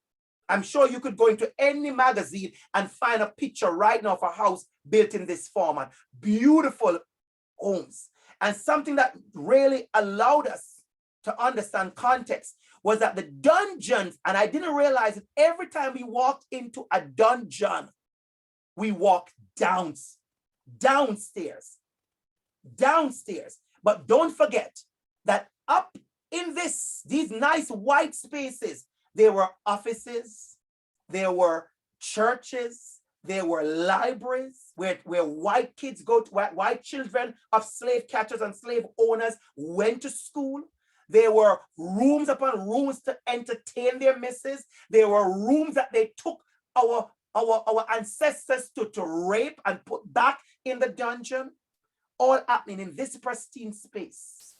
I'm sure you could go into any magazine and find a picture right now of a house built in this format. Beautiful homes. And something that really allowed us to understand context was that the dungeons, and I didn't realize it, every time we walked into a dungeon, we walked downstairs. But don't forget that up in these nice white spaces, there were offices, there were churches, there were libraries where white kids white children of slave catchers and slave owners went to school. There were rooms upon rooms to entertain their misses. There were rooms that they took our ancestors to rape and put back in the dungeon. All happening in this pristine space.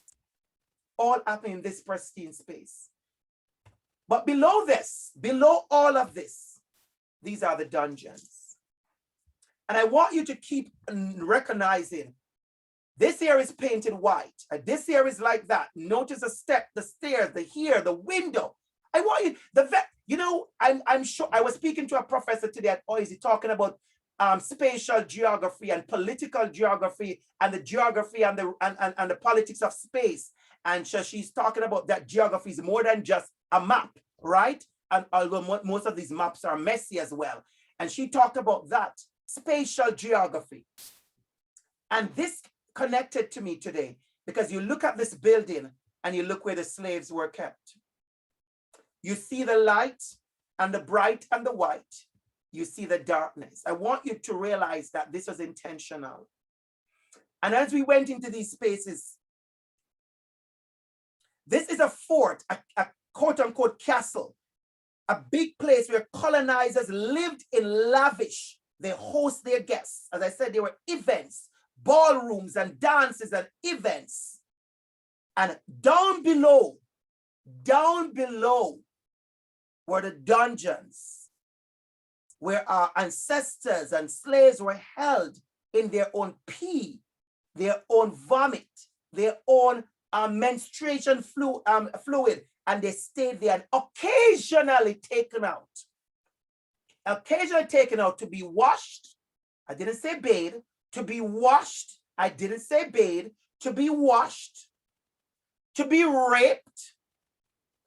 All happening in this pristine space. But below this, below all of this, these are the dungeons. And I want you to keep recognizing this here is painted white. And this here is like that. Notice the step, the stairs, the window. I want you, I'm sure I was speaking to a professor today at OISE talking about spatial geography and political geography and the geography and the politics of space. And so she's talking about that geography is more than just a map, right? And although most of these maps are messy as well. And she talked about that, spatial geography. And this connected to me today because you look at this building and you look where the slaves were kept. You see the light and the bright and the white. You see the darkness. I want you to realize that this was intentional. And as we went into these spaces, this is a fort, a quote unquote castle, a big place where colonizers lived in lavish. They host their guests. As I said, there were events, ballrooms and dances and events. And down below were the dungeons where our ancestors and slaves were held in their own pee, their own vomit, their own menstruation fluid, and they stayed there and occasionally taken out to be washed. I didn't say bathed. To be washed. I didn't say bathed. To be washed, to be raped,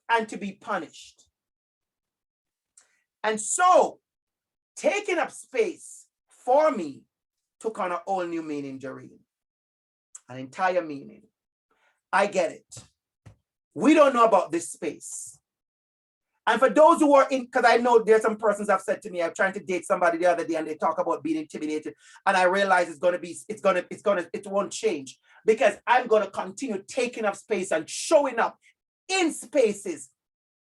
and to be punished. And so taking up space for me took on a whole new meaning, Doreen. An entire meaning. I get it. We don't know about this space. And for those who are in, because I know there's some persons have said to me, I'm trying to date somebody the other day and they talk about being intimidated. And I realize it won't change because I'm going to continue taking up space and showing up in spaces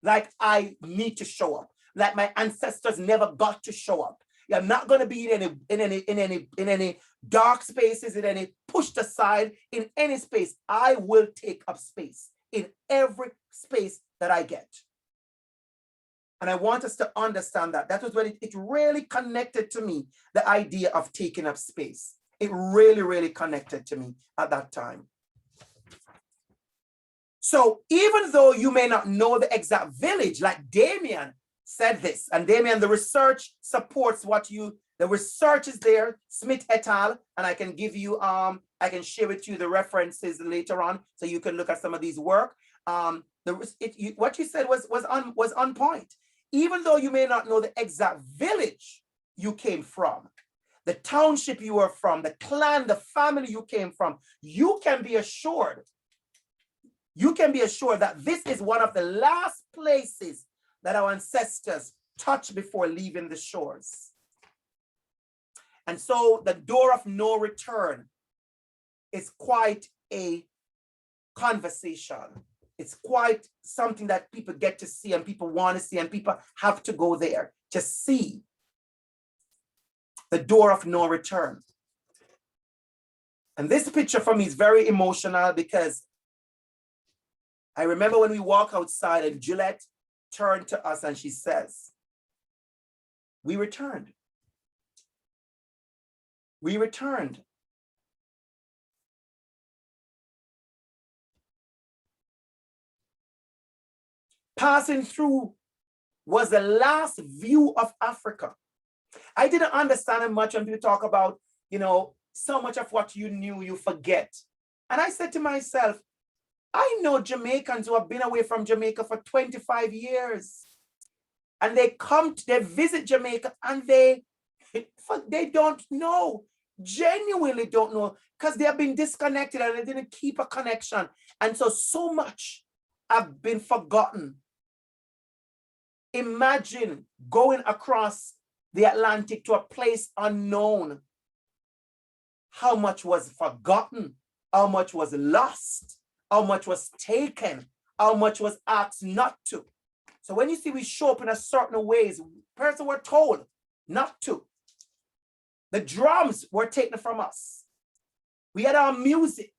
like I need to show up, like my ancestors never got to show up. I'm not going to be in any dark spaces, in any pushed aside, in any space. I will take up space in every space that I get. And I want us to understand that. That was when it really connected to me, the idea of taking up space. It really, really connected to me at that time. So even though you may not know the exact village, like Damien said this, and Damien, the research supports the research is there, Smith et al., and I can give you, I can share with you the references later on so you can look at some of these work. What you said was on point. Even though you may not know the exact village you came from, the township you were from, the clan, the family you came from, you can be assured that this is one of the last places that our ancestors touched before leaving the shores. And so the door of no return is quite a conversation. It's quite something that people get to see and people want to see, and people have to go there to see the door of no return. And this picture for me is very emotional because I remember when we walk outside and Gillette turned to us and she says, we returned. We returned. Passing through was the last view of Africa. I didn't understand it much when people talk about, so much of what you knew, you forget. And I said to myself, I know Jamaicans who have been away from Jamaica for 25 years. And they visit Jamaica and they don't know, genuinely don't know, because they have been disconnected and they didn't keep a connection. And so much have been forgotten. Imagine going across the Atlantic to a place unknown. How much was forgotten? How much was lost? How much was taken? How much was asked not to? So when you see we show up in a certain ways, persons were told not to. The drums were taken from us. We had our music.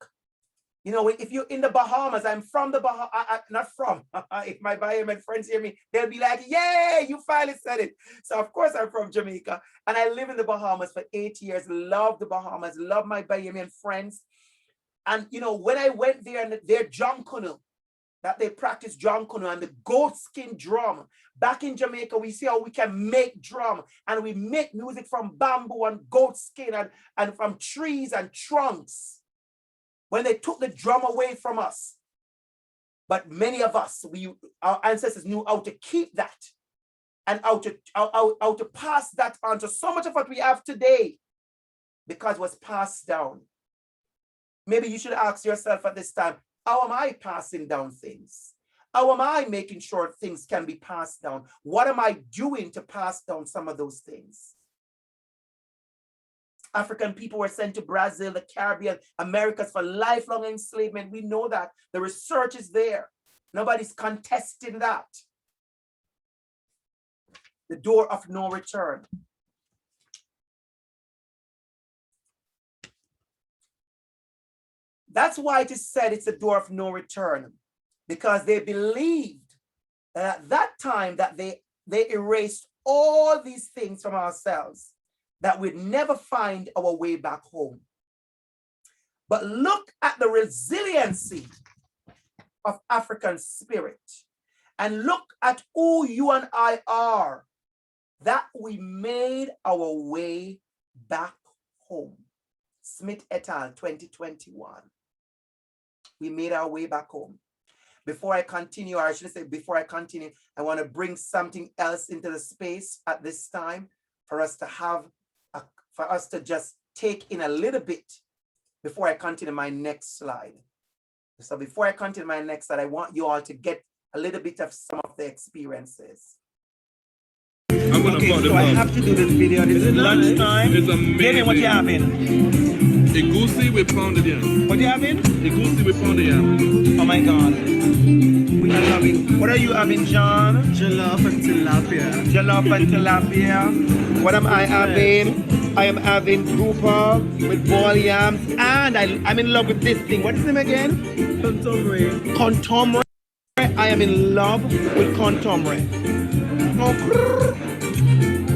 If you're in the Bahamas, I'm from the Bahamas, not from, if my Bahamian friends hear me, they'll be like, yay, you finally said it. So of course I'm from Jamaica and I live in the Bahamas for 8 years, love the Bahamas, love my Bahamian friends. And when I went there and their drum canoe, that they practice drum canoe and the goat skin drum, back in Jamaica, we see how we can make drum and we make music from bamboo and goat skin and from trees and trunks. When they took the drum away from us, but many of us, our ancestors knew how to keep that and how to pass that on to so much of what we have today because it was passed down. Maybe you should ask yourself at this time, how am I passing down things? How am I making sure things can be passed down? What am I doing to pass down some of those things? African people were sent to Brazil, the Caribbean, Americas for lifelong enslavement. We know that. The research is there. Nobody's contesting that. The door of no return. That's why it is said it's a door of no return, because they believed that at that time that they erased all these things from ourselves, that we'd never find our way back home. But look at the resiliency of African spirit and look at who you and I are, that we made our way back home. Smith et al. 2021. We made our way back home. Before I continue, or I should say before I continue, I want to bring something else into the space at this time for us to have, for us to just take in a little bit before I continue my next slide. So before I continue my next slide, I want you all to get a little bit of some of the experiences. Okay, so I have to do this video. This is lunchtime. It's amazing. Damien, what you having? A goosey with pounded yam. What you having? A goosey with pounded yam. Oh my God. We are having, what are you having, John? Jollof and tilapia. Jollof and tilapia. What am I having? I am having grouper with boiled yams, and I'm in love with this thing. What is the name again? Contomere. Contomere. I am in love with contomere. Oh,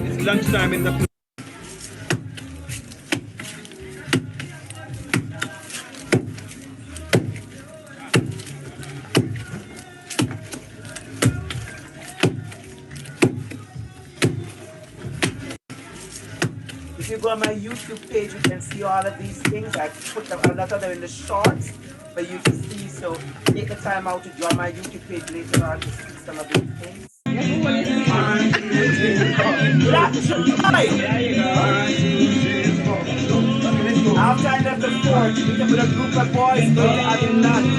it's lunchtime in the. If you go on my YouTube page, you can see all of these things. I put them, a lot of them in the shorts. for you to see. So take the time out to join my YouTube page later on to see some of these things. That's right. After I left the fort, meet up with a group of boys going to have lunch.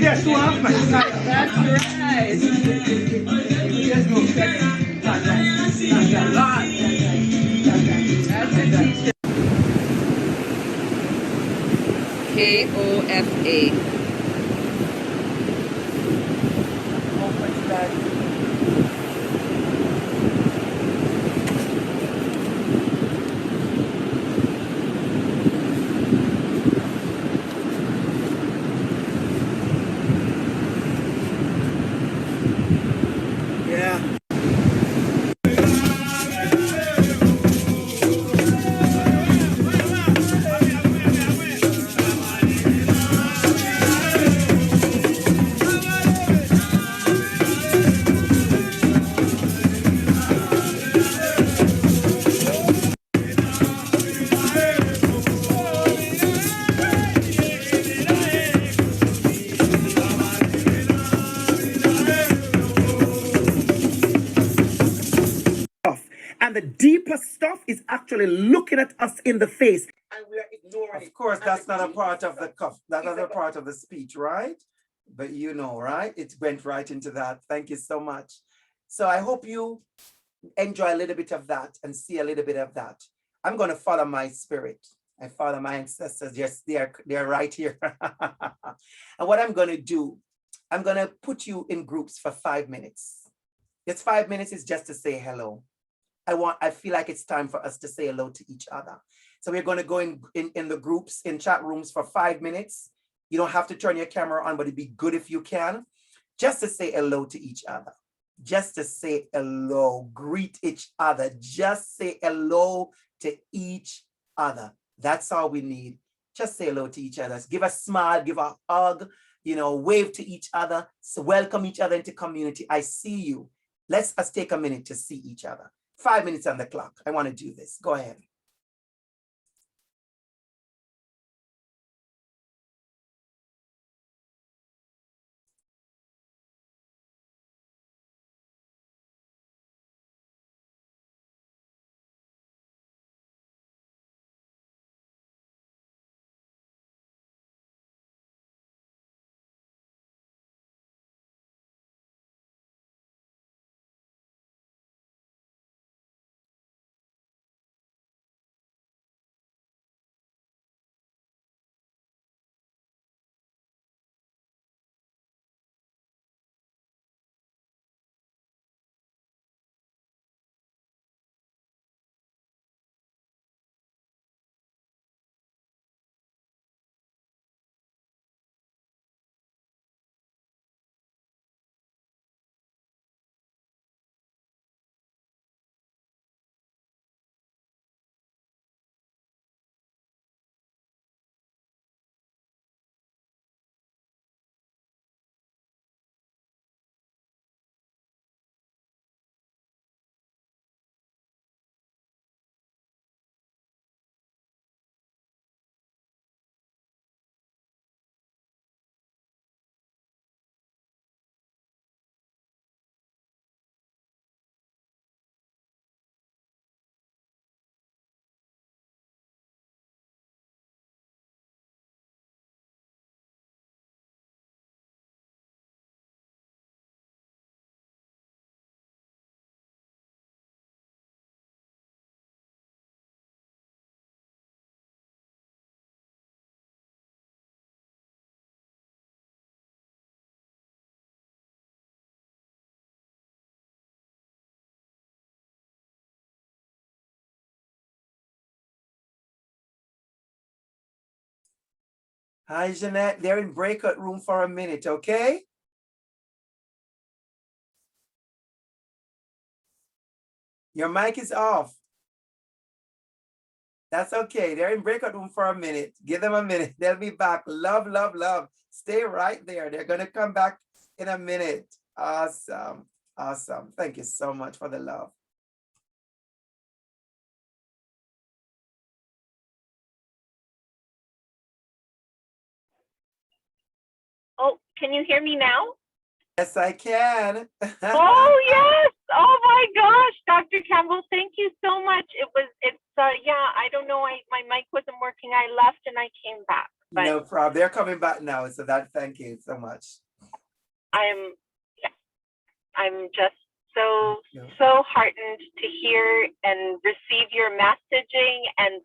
That's what That's right. KOFA. Oh, what's that? Yeah. And the deeper stuff is actually looking at us in the face. And we're ignoring it. Of course, that's not a part of the cuff. That's not a part of the speech, right? But you know, right? It went right into that. Thank you so much. So I hope you enjoy a little bit of that and see a little bit of that. I'm going to follow my spirit. I follow my ancestors. Yes, they're right here. And what I'm going to do, I'm going to put you in groups for 5 minutes. This 5 minutes is just to say hello. I feel like it's time for us to say hello to each other. So we're going to go in the groups, in chat rooms for 5 minutes. You don't have to turn your camera on, but it'd be good if you can, just to say hello to each other. Just to say hello, greet each other, just say hello to each other. That's all we need. Just say hello to each other. Give a smile, give a hug, wave to each other, so welcome each other into community. I see you. Let's take a minute to see each other. 5 minutes on the clock. I want to do this. Go ahead. Hi, Jeanette. They're in breakout room for a minute, okay? Your mic is off. That's okay. They're in breakout room for a minute. Give them a minute. They'll be back. Love, love, love. Stay right there. They're going to come back in a minute. Awesome. Awesome. Thank you so much for the love. Oh, can you hear me now? Yes, I can. Oh, yes. Oh my gosh, Dr. Campbell, thank you so much. Yeah, I don't know, my mic wasn't working. I left and I came back. But No problem. They're coming back now. So thank you so much. I'm just so heartened to hear and receive your messaging. And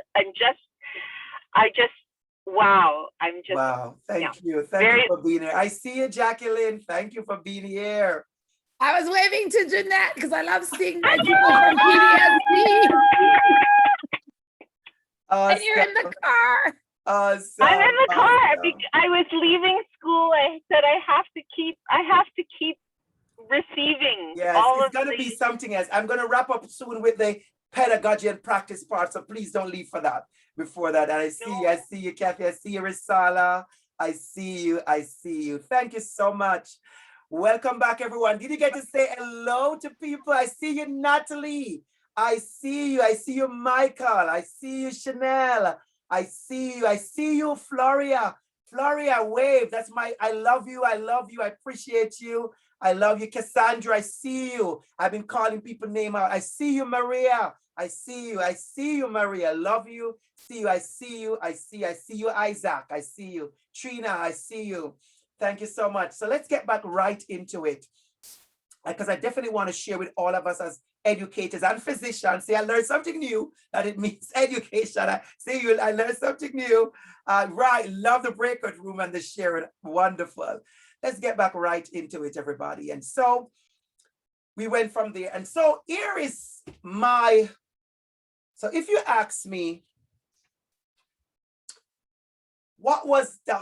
wow. Wow. Thank you. Thank you for being here. I see you, Jacqueline. Thank you for being here. I was waving to Jeanette because I love seeing my people from PDSD. Awesome. And you're in the car. Awesome. I'm in the car. Awesome. I was leaving school. I said I have to keep receiving. Yes, all it's gonna be something else. I'm gonna wrap up soon with the pedagogy and practice part, so please don't leave for that. Before that, and I see you, Kathy. I see you, Risala. I see you. Thank you so much. Welcome back, everyone. Did you get to say hello to people? I see you, Natalie. I see you, Michael. I see you, Chanel. I see you, Floria. Floria, wave. That's I love you. I appreciate you. I love you, Cassandra. I see you. I've been calling people name out. I see you, Maria. I see you, Maria. Love you. See you. I see you, Isaac. I see you. Trina, I see you. Thank you so much. So let's get back right into it, because I definitely want to share with all of us as educators and physicians. See, I learned something new, that it means education. I learned something new. Right, love the breakout room and the sharing. Wonderful. Let's get back right into it, everybody. And so we went from there. And so here is so if you ask me, what was the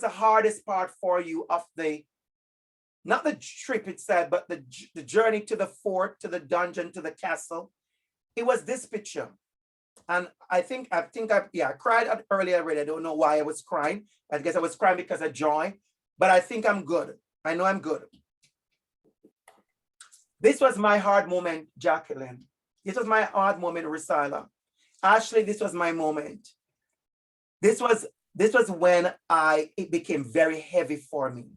hardest part for you of not the trip itself, but the journey to the fort, to the dungeon, to the castle? It was this picture. And I cried earlier already. I don't know why I was crying. I guess I was crying because of joy, but I think I'm good. I know I'm good. This was my hard moment, Jacqueline. This was my hard moment, Risala. Ashley, this was my moment. This was when it became very heavy for me.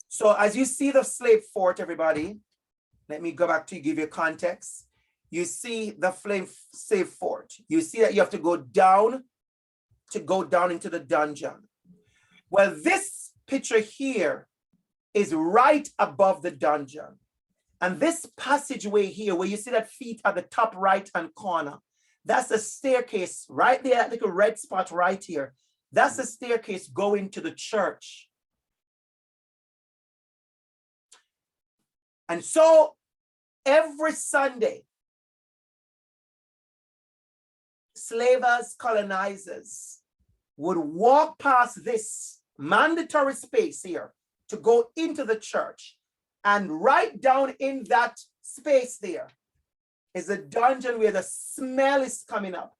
So as you see the slave fort, everybody, let me go back to give you context. You see the slave fort. You see that you have to go down into the dungeon. Well, this picture here is right above the dungeon. And this passageway here, where you see that feet at the top right-hand corner, that's the staircase right there, that little red spot right here. That's the staircase going to the church. And so every Sunday, slavers, colonizers would walk past this mandatory space here to go into the church. And right down in that space there is a dungeon where the smell is coming up.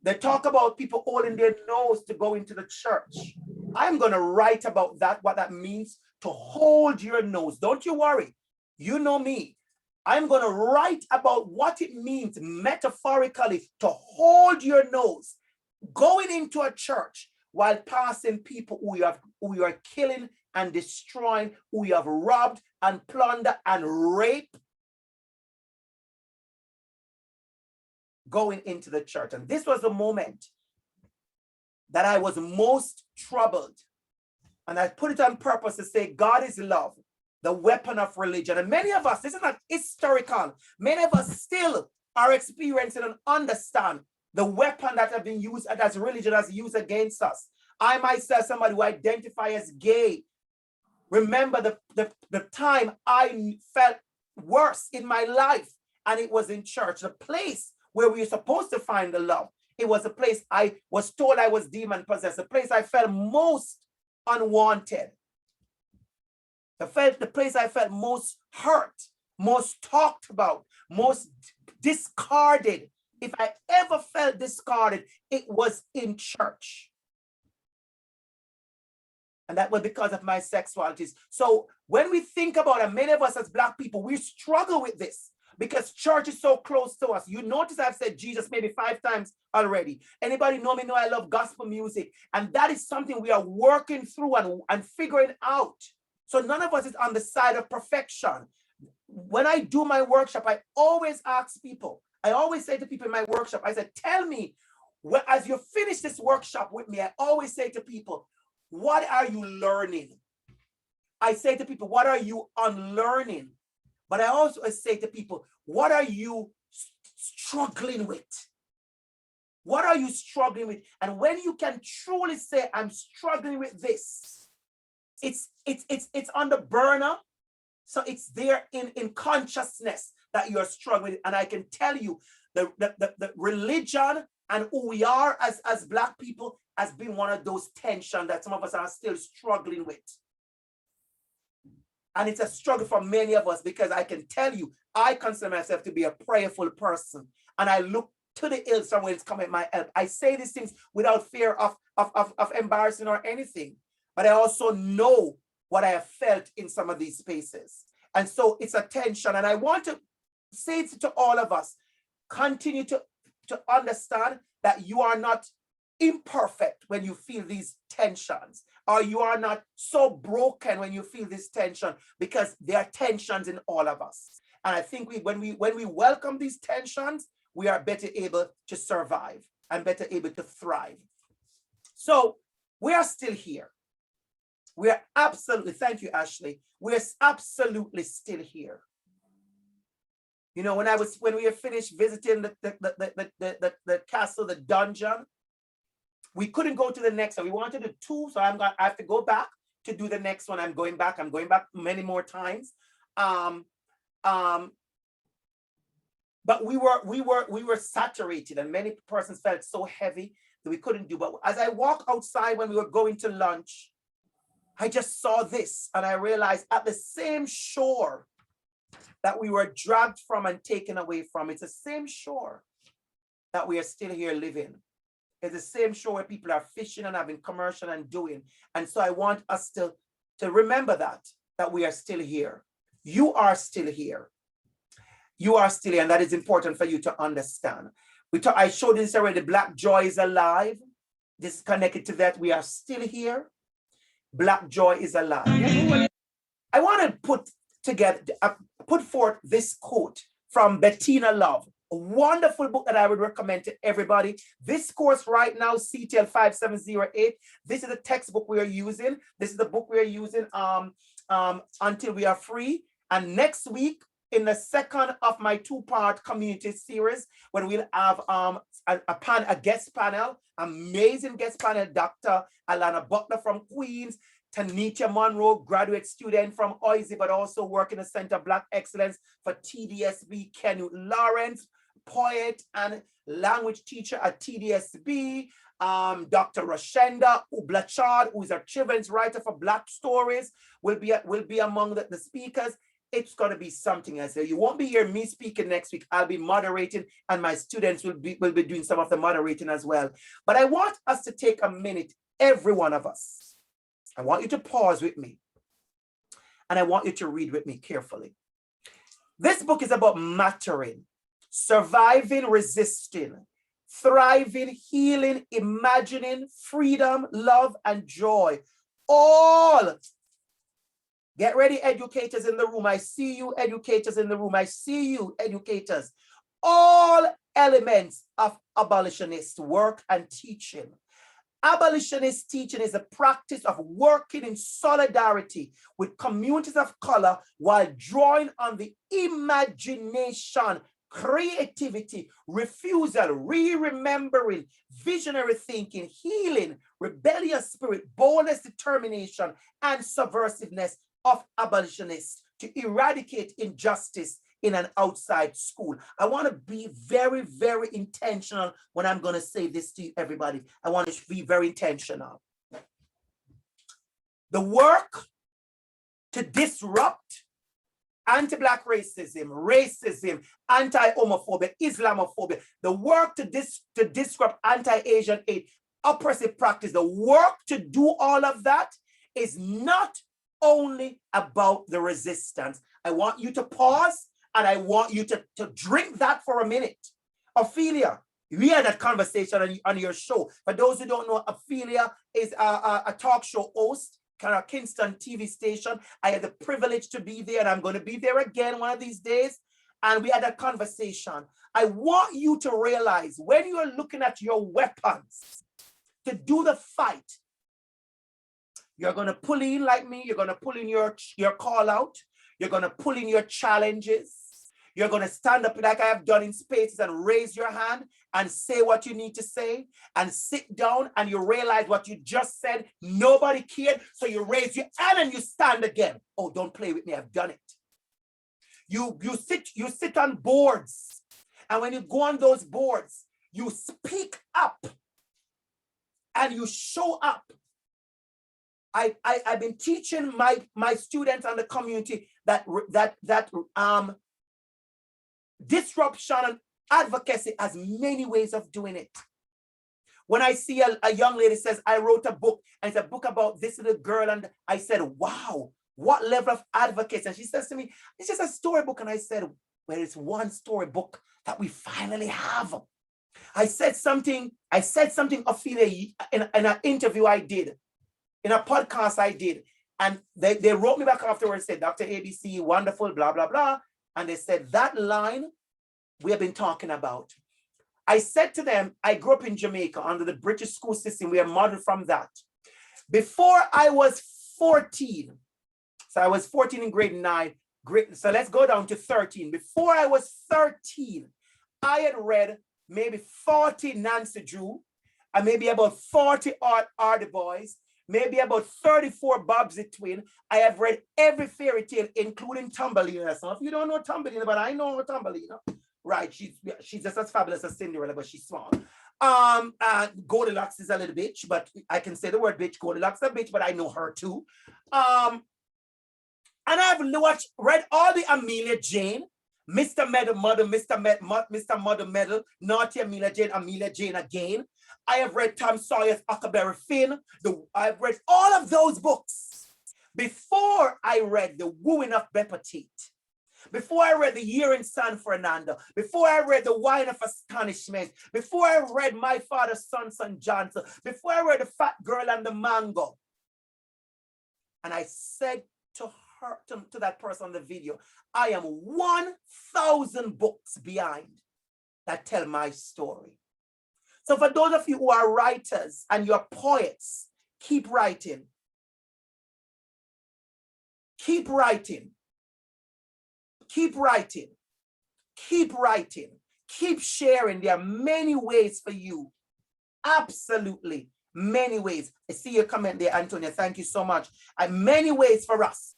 They talk about people holding their nose to go into the church. I'm going to write about that, what that means to hold your nose. Don't you worry. You know me. I'm going to write about what it means metaphorically to hold your nose going into a church while passing people who you are killing and destroying, who you have robbed and plundered and raped, going into the church. And this was the moment that I was most troubled. And I put it on purpose to say, God is love, the weapon of religion. And many of us, this is not historical, many of us still are experiencing and understand the weapon that have been used, as religion has used against us. I myself, somebody who identify as gay, remember the time I felt worse in my life, and it was in church, the place where we were supposed to find the love. It was a place I was told I was demon possessed, the place I felt most unwanted, the place I felt most hurt, most talked about, most discarded, if I ever felt discarded, it was in church. And that was because of my sexualities. So when we think about it, many of us as Black people, we struggle with this because church is so close to us. You notice I've said Jesus maybe 5 times already. Anybody know me know I love gospel music. And that is something we are working through and figuring out. So none of us is on the side of perfection. When I do my workshop, I always ask people, I always say to people in my workshop, I said, tell me, as you finish this workshop with me, I always say to people, what are you learning? I say to people, what are you unlearning? But I also say to people, what are you struggling with? What are you struggling with? And when you can truly say, I'm struggling with this, it's on the burner. So it's there in consciousness that you're struggling with. And I can tell you the religion and who we are as Black people has been one of those tensions that some of us are still struggling with. And it's a struggle for many of us because I can tell you, I consider myself to be a prayerful person. And I look to the hills from where it's coming my help. I say these things without fear of embarrassing or anything. But I also know what I have felt in some of these spaces. And so it's a tension. And I want to say to all of us, continue to understand that you are not imperfect when you feel these tensions, or you are not so broken when you feel this tension, because there are tensions in all of us. And I think when we welcome these tensions, we are better able to survive and better able to thrive. So we are still here. We are absolutely, thank you, Ashley. We're absolutely still here. You know, when we were finished visiting the castle, the dungeon, we couldn't go to the next one. We wanted to do 2, so I have to go back to do the next one. I'm going back many more times. But we were saturated, and many persons felt so heavy that we couldn't do. But as I walked outside when we were going to lunch, I just saw this, and I realized at the same shore that we were dragged from and taken away from, it's the same shore that we are still here living. It's the same shore where people are fishing and having commercial and doing. And so I want us to remember that we are still here. You are still here. You are still here, and that is important for you to understand. I showed this already. Black joy is alive. This is connected to that. We are still here. Black joy is alive. I want to put forth this quote from Bettina Love, a wonderful book that I would recommend to everybody. This course right now, CTL 5708, this is the textbook we are using. This is the book we are using until we are free. And next week, in the second of my 2-part community series, when we'll have a guest panel, amazing guest panel, Dr. Alana Butler from Queens, Tanitia Monroe, graduate student from OISE, but also work in the Center of Black Excellence for TDSB, Kenut Lawrence, poet and language teacher at TDSB, Dr. Rashenda Ublachard, who is a children's writer for Black Stories, will be among the speakers. It's going to be something else. You won't be hearing me speaking next week. I'll be moderating, and my students will be doing some of the moderating as well. But I want us to take a minute, every one of us. I want you to pause with me, and I want you to read with me carefully. This book is about mattering, surviving, resisting, thriving, healing, imagining, freedom, love, and joy. All. Get ready, educators in the room. I see you, educators in the room. I see you, educators. All elements of abolitionist work and teaching. Abolitionist teaching is a practice of working in solidarity with communities of color while drawing on the imagination, creativity, refusal, re-remembering, visionary thinking, healing, rebellious spirit, boldness, determination, and subversiveness of abolitionists to eradicate injustice in an outside school. I want to be very, very intentional when I'm going to say this to everybody. I want to be very intentional. The work to disrupt anti-Black racism, anti-homophobia, Islamophobia, the work to disrupt anti-Asian hate, oppressive practice, the work to do all of that is not only about the resistance. I want you to pause and I want you to drink that for a minute. Ophelia, we had that conversation on your show. For those who don't know, Ophelia is a talk show host, kind of Kingston TV station. I had the privilege to be there, and I'm going to be there again one of these days. And we had a conversation. I want you to realize when you are looking at your weapons to do the fight, you're going to pull in like me. You're going to pull in your call out. You're going to pull in your challenges. You're going to stand up like I have done in spaces and raise your hand and say what you need to say and sit down and you realize what you just said. Nobody cared. So you raise your hand and you stand again. Oh, don't play with me. I've done it. You sit on boards. And when you go on those boards, you speak up and you show up. I've been teaching my students and the community that disruption and advocacy has many ways of doing it. When I see a young lady says, I wrote a book, and it's a book about this little girl, and I said, wow, what level of advocacy? And she says to me, it's just a storybook. And I said, well, it's one storybook that we finally have. I said something, Ophelia, in an interview I did, in a podcast I did, and they wrote me back afterwards, said, Dr. ABC, wonderful, blah, blah, blah. And they said, that line we have been talking about. I said to them, I grew up in Jamaica under the British school system. We are modeled from that. Before I was 14, so I was 14 in grade 9, so let's go down to 13. Before I was 13, I had read maybe 40 Nancy Drew, and maybe about 40 Hardy Boys, maybe about 34 Bobsy Twin. I have read every fairy tale, including Thumbelina. Some of you don't know Thumbelina, but I know Thumbelina. Right, she's just as fabulous as Cinderella, but she's small. Goldilocks is a little bitch, but I can say the word bitch. Goldilocks is a bitch, but I know her too. And I've read all the Amelia Jane, Mr. Meadow Mother, Mr. Mother Meadow, Naughty Amelia Jane again. I have read Tom Sawyer's Huckleberry Finn. I've read all of those books before I read The Wooing of Bepatite. Before I read The Year in San Fernando, before I read The Wine of Astonishment, before I read My Father's Son Johnson, before I read The Fat Girl and the Mango. And I said to her, to that person on the video, I am 1,000 books behind that tell my story. So for those of you who are writers and you're poets, keep writing. Keep writing. Keep writing, keep writing, keep sharing. There are many ways for you. Absolutely, many ways. I see your comment there, Antonia. Thank you so much. And many ways for us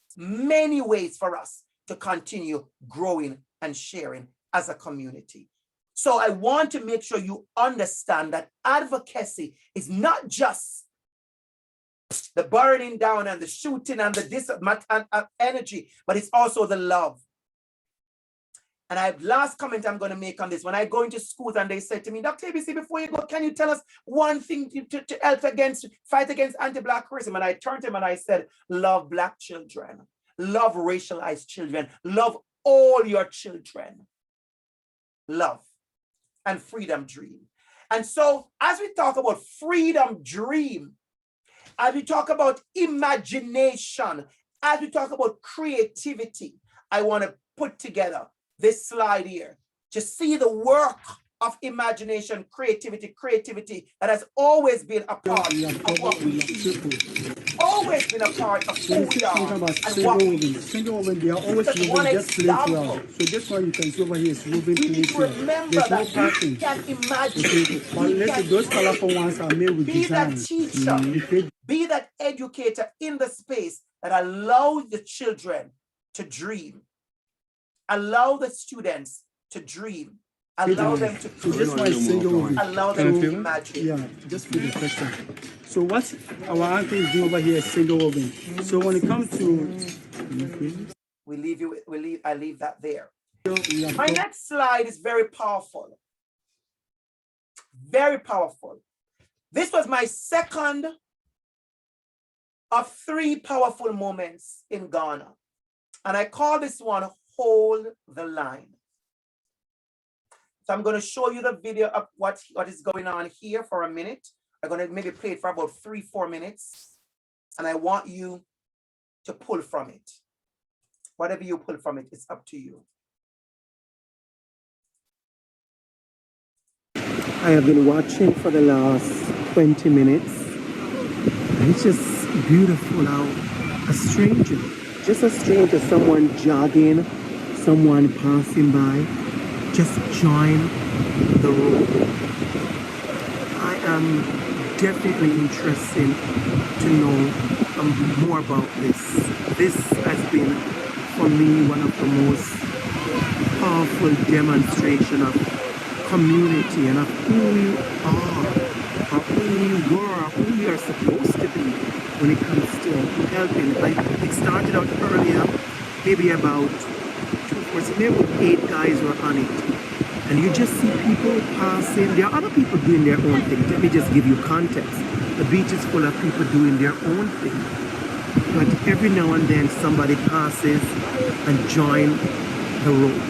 to continue growing and sharing as a community. So I want to make sure you understand that advocacy is not just the burning down and the shooting and the energy, but it's also the love. And last comment I'm going to make on this. When I go into schools and they said to me, Dr. ABC, before you go, can you tell us one thing to help fight against anti-Black racism? And I turned to him and I said, love Black children, love racialized children, love all your children, love and freedom dream. And so as we talk about freedom dream, as we talk about imagination, as we talk about creativity, I want to put together this slide here to see the work of imagination, creativity that has always been a part of what we do. Always been a part of who we are and what we do. Single woven, they are always moving just play well. So this one you can see over here is moving We need to remember that you can imagine. But those colorful ones are made with design. Be that teacher, be that educator in the space that allows the children to dream. Allow the students to dream. Allow them to create. Allow them to imagine. Yeah, just for the question. So what our uncle is doing over here is single woven. So when it comes to I leave that there. We have My come- next slide is very powerful. Very powerful. This was my second of 3 powerful moments in Ghana. And I call this one Hold the Line. So I'm going to show you the video of what is going on here for a minute. I'm going to maybe play it for about 3-4 minutes. And I want you to pull from it. Whatever you pull from it, it's up to you. I have been watching for the last 20 minutes. And it's just beautiful how a stranger, just a stranger, someone jogging, someone passing by, just join the road. I am definitely interested to know more about this. This has been, for me, one of the most powerful demonstration of community and of who we are, or who we were, or who we are supposed to be when it comes to helping. It started out earlier, maybe about 8 guys were on it. And you just see people passing. There are other people doing their own thing. Let me just give you context. The beach is full of people doing their own thing. But every now and then somebody passes and join the road.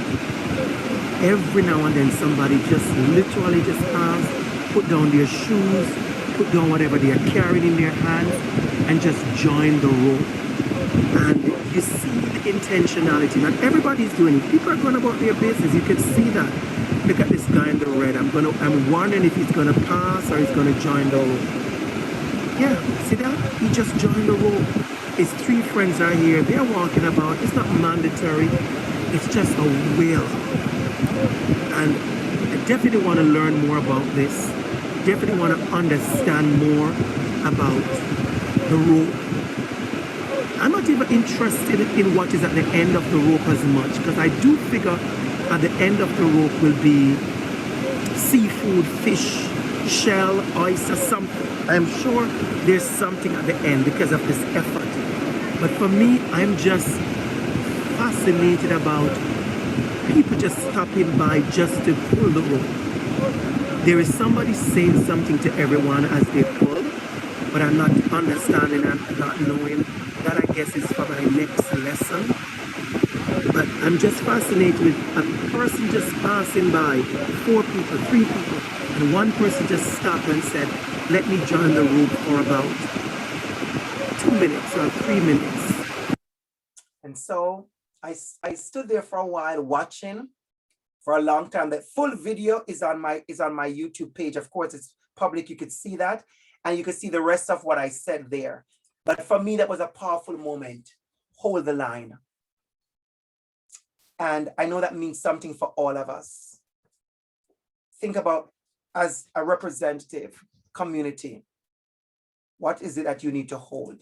Every now and then somebody just literally just pass, put down their shoes, put down whatever they are carrying in their hands, and just join the road. And you see the intentionality. Not everybody's doing it. People are going about their business. You can see that. Look at this guy in the red. I'm wondering if he's gonna pass or he's gonna join the road. Yeah, see that? He just joined the road. His 3 friends are here. They're walking about. It's not mandatory. It's just a will. And I definitely want to learn more about this. Definitely want to understand more about the rope. I'm not even interested in what is at the end of the rope as much, because I do figure at the end of the rope will be seafood, fish, shell, oyster, something. I'm sure there's something at the end because of this effort. But for me, I'm just fascinated about people just stopping by just to pull the rope. There is somebody saying something to everyone as they pull, but I'm not understanding and not knowing. That I guess is for my next lesson. But I'm just fascinated with a person just passing by, 4 people, 3 people, and one person just stopped and said, let me join the rope for about 2 minutes or 3 minutes. And so I stood there for a while watching for a long time. The full video is on my YouTube page. Of course, it's public. You could see that, and you could see the rest of what I said there. But for me, that was a powerful moment. Hold the line. And I know that means something for all of us. Think about, as a representative community, what is it that you need to hold?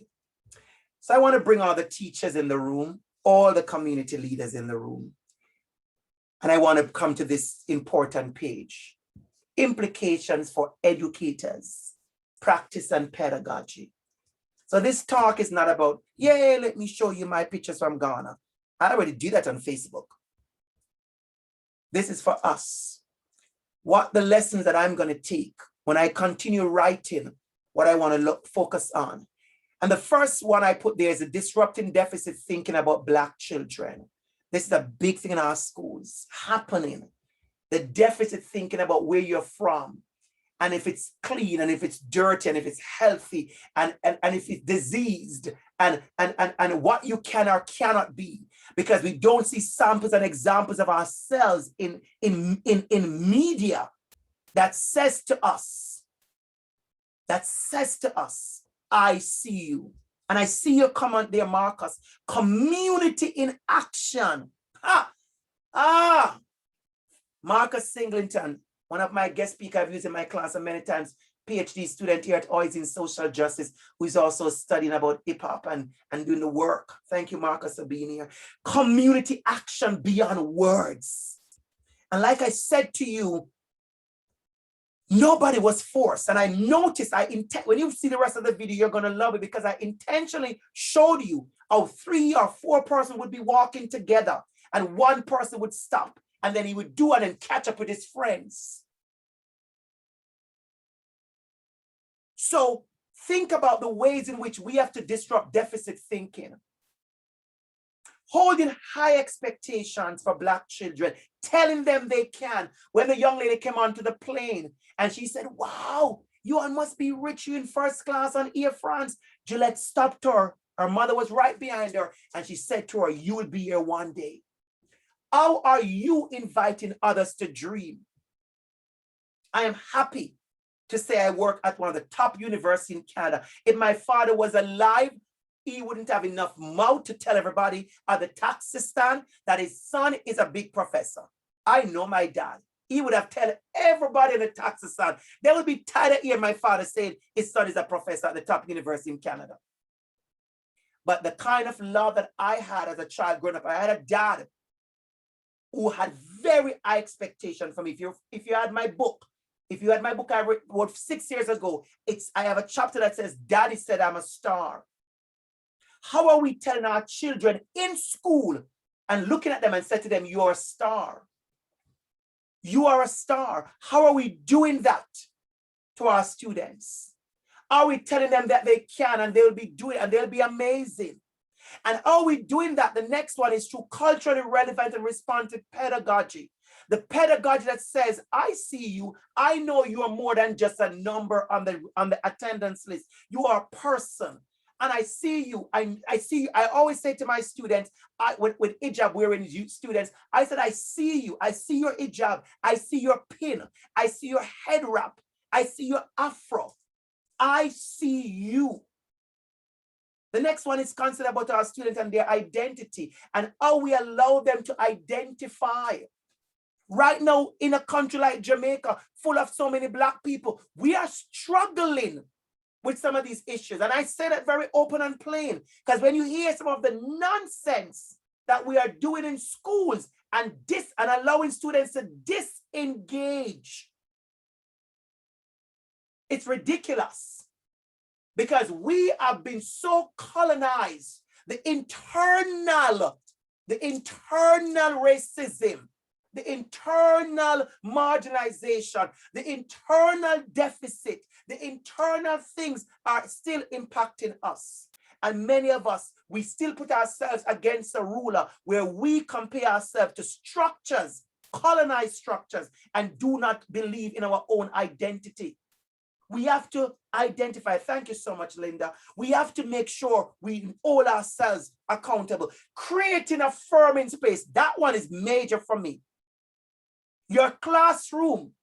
So I want to bring all the teachers in the room, all the community leaders in the room. And I want to come to this important page. Implications for educators, practice and pedagogy. So this talk is not about, yay, let me show you my pictures from Ghana. I already did that on Facebook. This is for us. What the lessons that I'm going to take when I continue writing what I want to focus on. And the first one I put there is a disrupting deficit thinking about Black children. This is a big thing in our schools happening. The deficit thinking about where you're from, and if it's clean, and if it's dirty, and if it's healthy, and if it's diseased, and what you can or cannot be, because we don't see samples and examples of ourselves in media that says to us, I see you. And I see your comment there, Marcus. Community in action. Marcus Singleton, one of my guest speakers I've used in my class many times, PhD student here at OIS in social justice, who is also studying about hip hop and doing the work. Thank you, Marcus, for being here. Community action beyond words. And like I said to you, Nobody was forced. And I noticed, when you see the rest of the video, you're going to love it, because I intentionally showed you how 3 or 4 persons would be walking together and one person would stop and then he would do it and catch up with his friends. So think about the ways in which we have to disrupt deficit thinking. Holding high expectations for Black children, telling them they can. When the young lady came onto the plane and she said, wow, you all must be rich, you in first class on Air France. Gillette stopped her. Her mother was right behind her. And she said to her, you will be here one day. How are you inviting others to dream? I am happy to say I work at one of the top universities in Canada. If my father was alive, he wouldn't have enough mouth to tell everybody at the taxi stand that his son is a big professor. I know my dad. He would have told everybody in the taxi stand. They would be tired of hearing my father saying his son is a professor at the top university in Canada. But the kind of love that I had as a child growing up, I had a dad who had very high expectation for me. If you had my book, I wrote 6 years ago, I have a chapter that says, Daddy said I'm a star. How are we telling our children in school and looking at them and say to them, you're a star? You are a star. How are we doing that to our students? Are we telling them that they can and they'll be doing and they'll be amazing? And are we doing that? The next one is through culturally relevant and responsive pedagogy. The pedagogy that says, I see you, I know you are more than just a number on the attendance list. You are a person. And I see you, I see you. I always say to my students, with hijab wearing students, I said, I see you, I see your hijab, I see your pin, I see your head wrap, I see your afro, I see you. The next one is concerned about our students and their identity and how we allow them to identify. Right now, in a country like Jamaica, full of so many Black people, we are struggling with some of these issues. And I say that very open and plain, because when you hear some of the nonsense that we are doing in schools and allowing students to disengage, it's ridiculous, because we have been so colonized. The internal racism, the internal marginalization, the internal deficit, the internal things are still impacting us. And many of us, we still put ourselves against a ruler where we compare ourselves to structures, colonized structures, and do not believe in our own identity. We have to identify. Thank you so much, Linda. We have to make sure we hold ourselves accountable. Creating a affirming space. That one is major for me. Your classroom,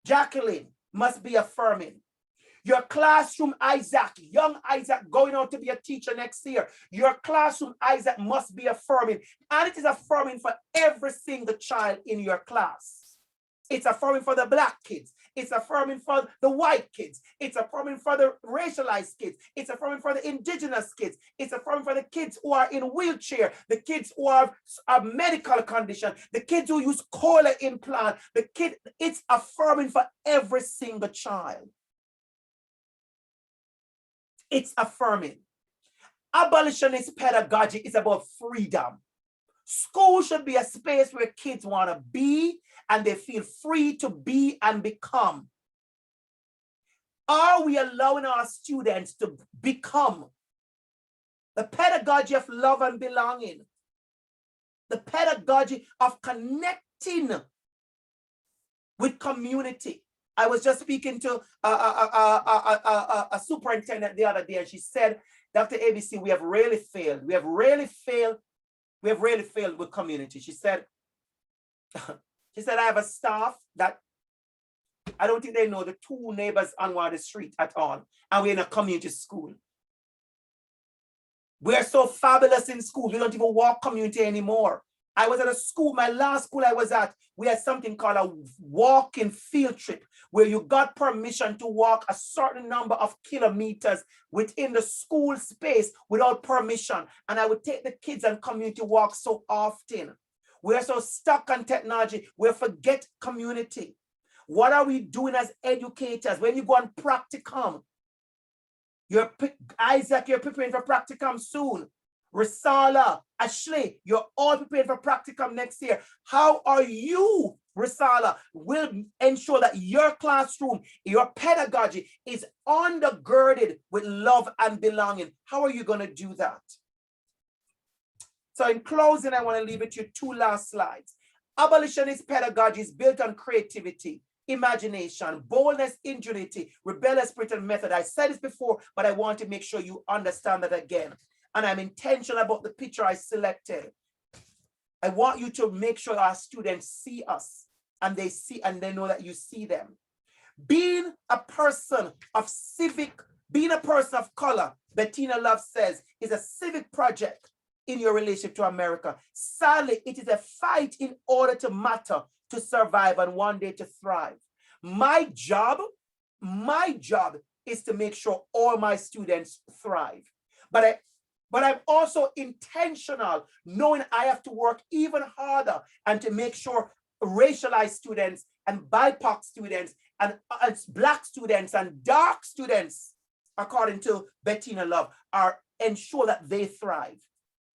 Jacqueline, must be affirming. Your classroom, Isaac, young Isaac going out to be a teacher next year. Your classroom, Isaac, must be affirming. And it is affirming for every single child in your class. It's affirming for the Black kids. It's affirming for the white kids. It's affirming for the racialized kids. It's affirming for the indigenous kids. It's affirming for the kids who are in wheelchair, the kids who have a medical condition, the kids who use cochlear implant, it's affirming for every single child. It's affirming. Abolitionist pedagogy is about freedom. School should be a space where kids want to be and they feel free to be and become. Are we allowing our students to become? The pedagogy of love and belonging. The pedagogy of connecting with community. I was just speaking to a superintendent the other day, and she said, Dr. ABC, we have really failed. We have really failed with community. She said, I have a staff that I don't think they know the 2 neighbors on the street at all. And we're in a community school. We're so fabulous in school. We don't even walk community anymore. I was at a school, my last school I was at, we had something called a walking field trip, where you got permission to walk a certain number of kilometers within the school space without permission. And I would take the kids on community walks so often. We're so stuck on technology, we forget community. What are we doing as educators? When you go on practicum, Isaac, you're preparing for practicum soon. Risala, Ashley, you're all preparing for practicum next year. How are you, Risala, will ensure that your classroom, your pedagogy is undergirded with love and belonging? How are you going to do that? So in closing, I want to leave it you 2 last slides. Abolitionist pedagogy is built on creativity, imagination, boldness, ingenuity, rebellious spirit, and method. I said this before, but I want to make sure you understand that again. And I'm intentional about the picture I selected. I want you to make sure our students see us and they see and they know that you see them. Being a person of color, Bettina Love says, is a civic project in your relationship to America. Sadly, it is a fight in order to matter, to survive, and one day to thrive. My job is to make sure all my students thrive. But I'm also intentional, knowing I have to work even harder and to make sure racialized students and BIPOC students and Black students and dark students, according to Bettina Love, are ensure that they thrive.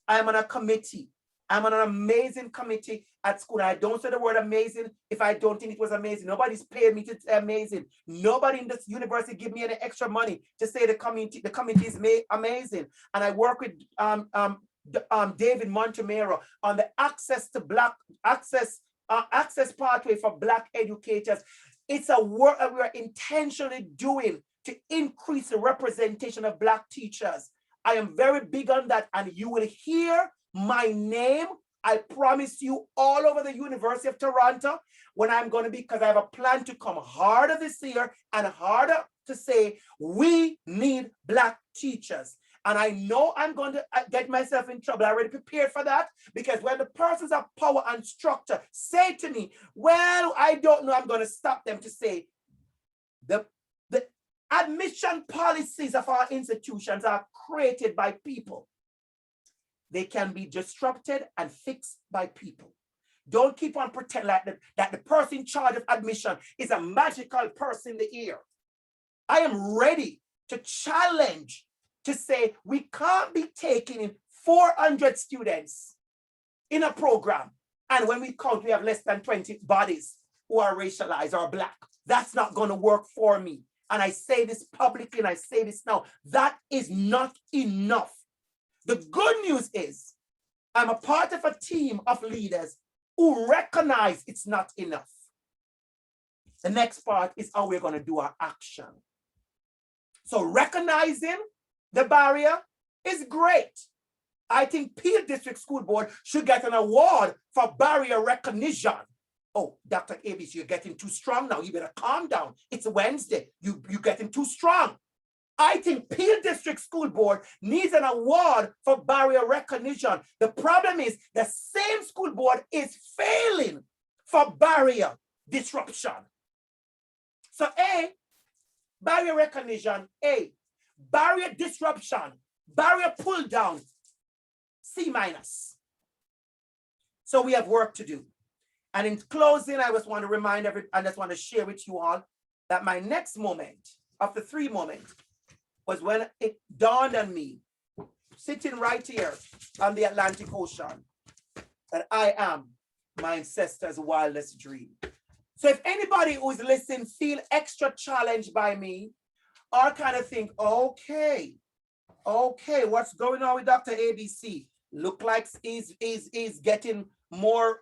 I'm on a committee. I'm on an amazing committee at school. I don't say the word amazing if I don't think it was amazing. Nobody's paid me to say amazing. Nobody in this university give me any extra money to say the committee is amazing. And I work with David Montemero on the access pathway for Black educators. It's a work that we are intentionally doing to increase the representation of Black teachers. I am very big on that, and you will hear my name, I promise you, all over the University of Toronto when I'm going to be, because I have a plan to come harder this year and harder to say, we need Black teachers. And I know I'm going to get myself in trouble. I already prepared for that, because when the persons of power and structure say to me, well, I don't know, I'm going to stop them to say, the admission policies of our institutions are created by people. They can be disrupted and fixed by people. Don't keep on pretending like that the person in charge of admission is a magical person in the ear. I am ready to challenge to say we can't be taking in 400 students in a program, and when we count, we have less than 20 bodies who are racialized or Black. That's not going to work for me. And I say this publicly, and I say this now, that is not enough. The good news is I'm a part of a team of leaders who recognize it's not enough. The next part is how we're going to do our action. So recognizing the barrier is great. I think Peel District School Board should get an award for barrier recognition. Oh, DR.ABC, you're getting too strong now. You better calm down. It's a Wednesday. You're getting too strong. I think Peel District School Board needs an award for barrier recognition. The problem is the same school board is failing for barrier disruption. So A, barrier recognition, A, barrier disruption, barrier pull down, C-. So we have work to do. And in closing, I just want to remind I just want to share with you all that my next moment of the 3 moments was when it dawned on me, sitting right here on the Atlantic Ocean, that I am my ancestors' wildest dream. So if anybody who is listening feel extra challenged by me, or kind of think, okay, what's going on with DR.ABC? Look like is getting more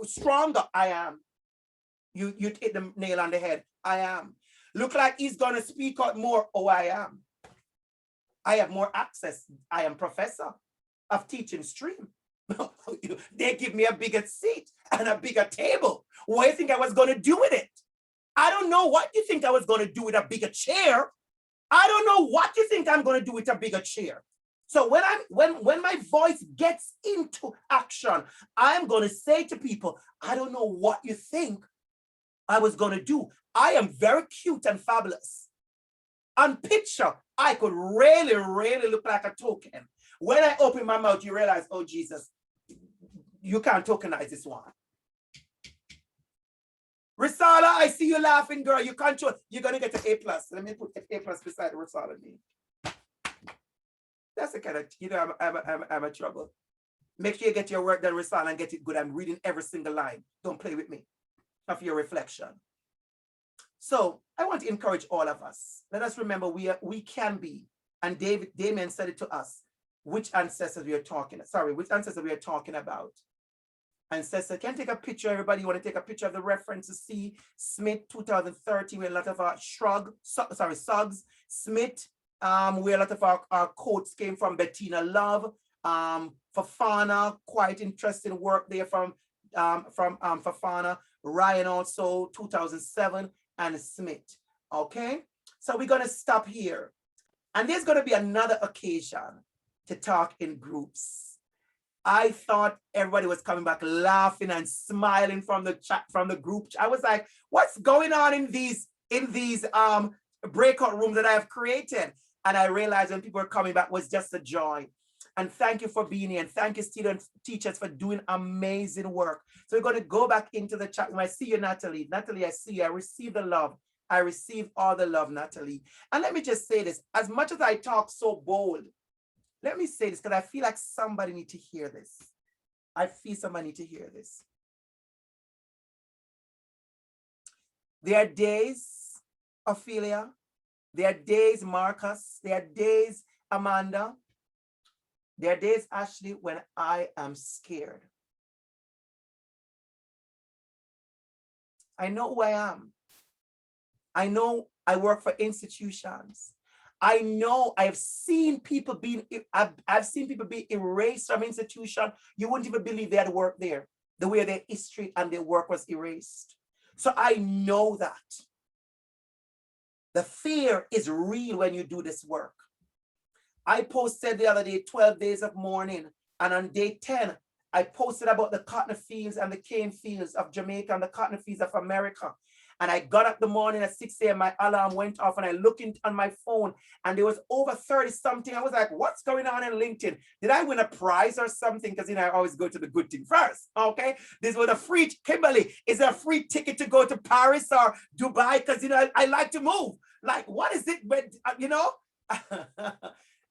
stronger. I am. You hit the nail on the head. I am. Look like he's gonna speak out more. Oh, I am. I have more access. I am professor of teaching stream. They give me a bigger seat and a bigger table. What do you think I was gonna do with it? I don't know what you think I was gonna do with a bigger chair. I don't know what you think I'm gonna do with a bigger chair. So when my voice gets into action, I'm gonna say to people, I don't know what you think I was gonna do. I am very cute and fabulous. On picture, I could really look like a token. When I open my mouth, you realize, oh Jesus, you can't tokenize this one. Risala, I see you laughing, girl. You control. You're gonna get an A+. Let me put A+ beside Risala name. That's the kind of, you know, I'm a trouble. Make sure you get your work done, Risala, and get it good. I'm reading every single line. Don't play with me. Of your reflection. So I want to encourage all of us. Let us remember we can be, and Damien said it to us, which ancestors we are talking, which ancestors we are talking about. Ancestor, can take a picture, everybody. You want to take a picture of the reference to see Smith 2030, where a lot of our Suggs, Smith, where a lot of our quotes came from. Bettina Love, Fafana, quite interesting work there from Fafana. Ryan also 2007, and Smith. Okay, so we're gonna stop here, and there's gonna be another occasion to talk in groups. I thought everybody was coming back laughing and smiling from the chat, from the group. I was like, what's going on in these breakout rooms that I have created? And I realized when people were coming back was just a joy. And thank you for being here. And thank you, students, teachers, for doing amazing work. So we're going to go back into the chat room. I see you, Natalie. Natalie, I see you. I receive the love. I receive all the love, Natalie. And let me just say this. As much as I talk so bold, let me say this because I feel like somebody needs to hear this. I feel somebody needs to hear this. There are days, Ophelia. There are days, Marcus. There are days, Amanda. There are days, Ashley, when I am scared. I know who I am. I know I work for institutions. I know I've seen people I've seen people be erased from institution. You wouldn't even believe they had worked there, the way their history and their work was erased. So I know that. The fear is real when you do this work. I posted the other day, 12 days of mourning, and on day 10, I posted about the cotton fields and the cane fields of Jamaica and the cotton fields of America. And I got up the morning at 6 a.m., my alarm went off, and I looked on my phone, and there was over 30 something. I was like, what's going on in LinkedIn? Did I win a prize or something? Because, you know, I always go to the good thing first, okay? This was a free, Kimberly, is there a free ticket to go to Paris or Dubai? Because, you know, I like to move. Like, what is it? But, you know?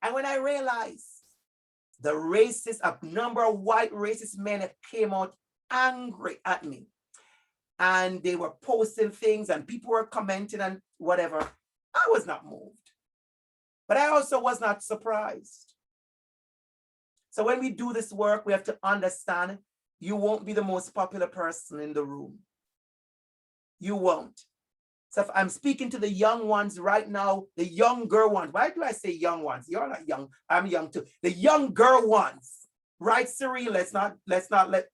And when I realized the racist, a number of white racist men that came out angry at me, and they were posting things and people were commenting and whatever, I was not moved. But I also was not surprised. So when we do this work, we have to understand you won't be the most popular person in the room. You won't. So if I'm speaking to the young ones right now, the younger ones, why do I say young ones? You're not young, I'm young too. The younger ones, right, Cyril? Let's not let,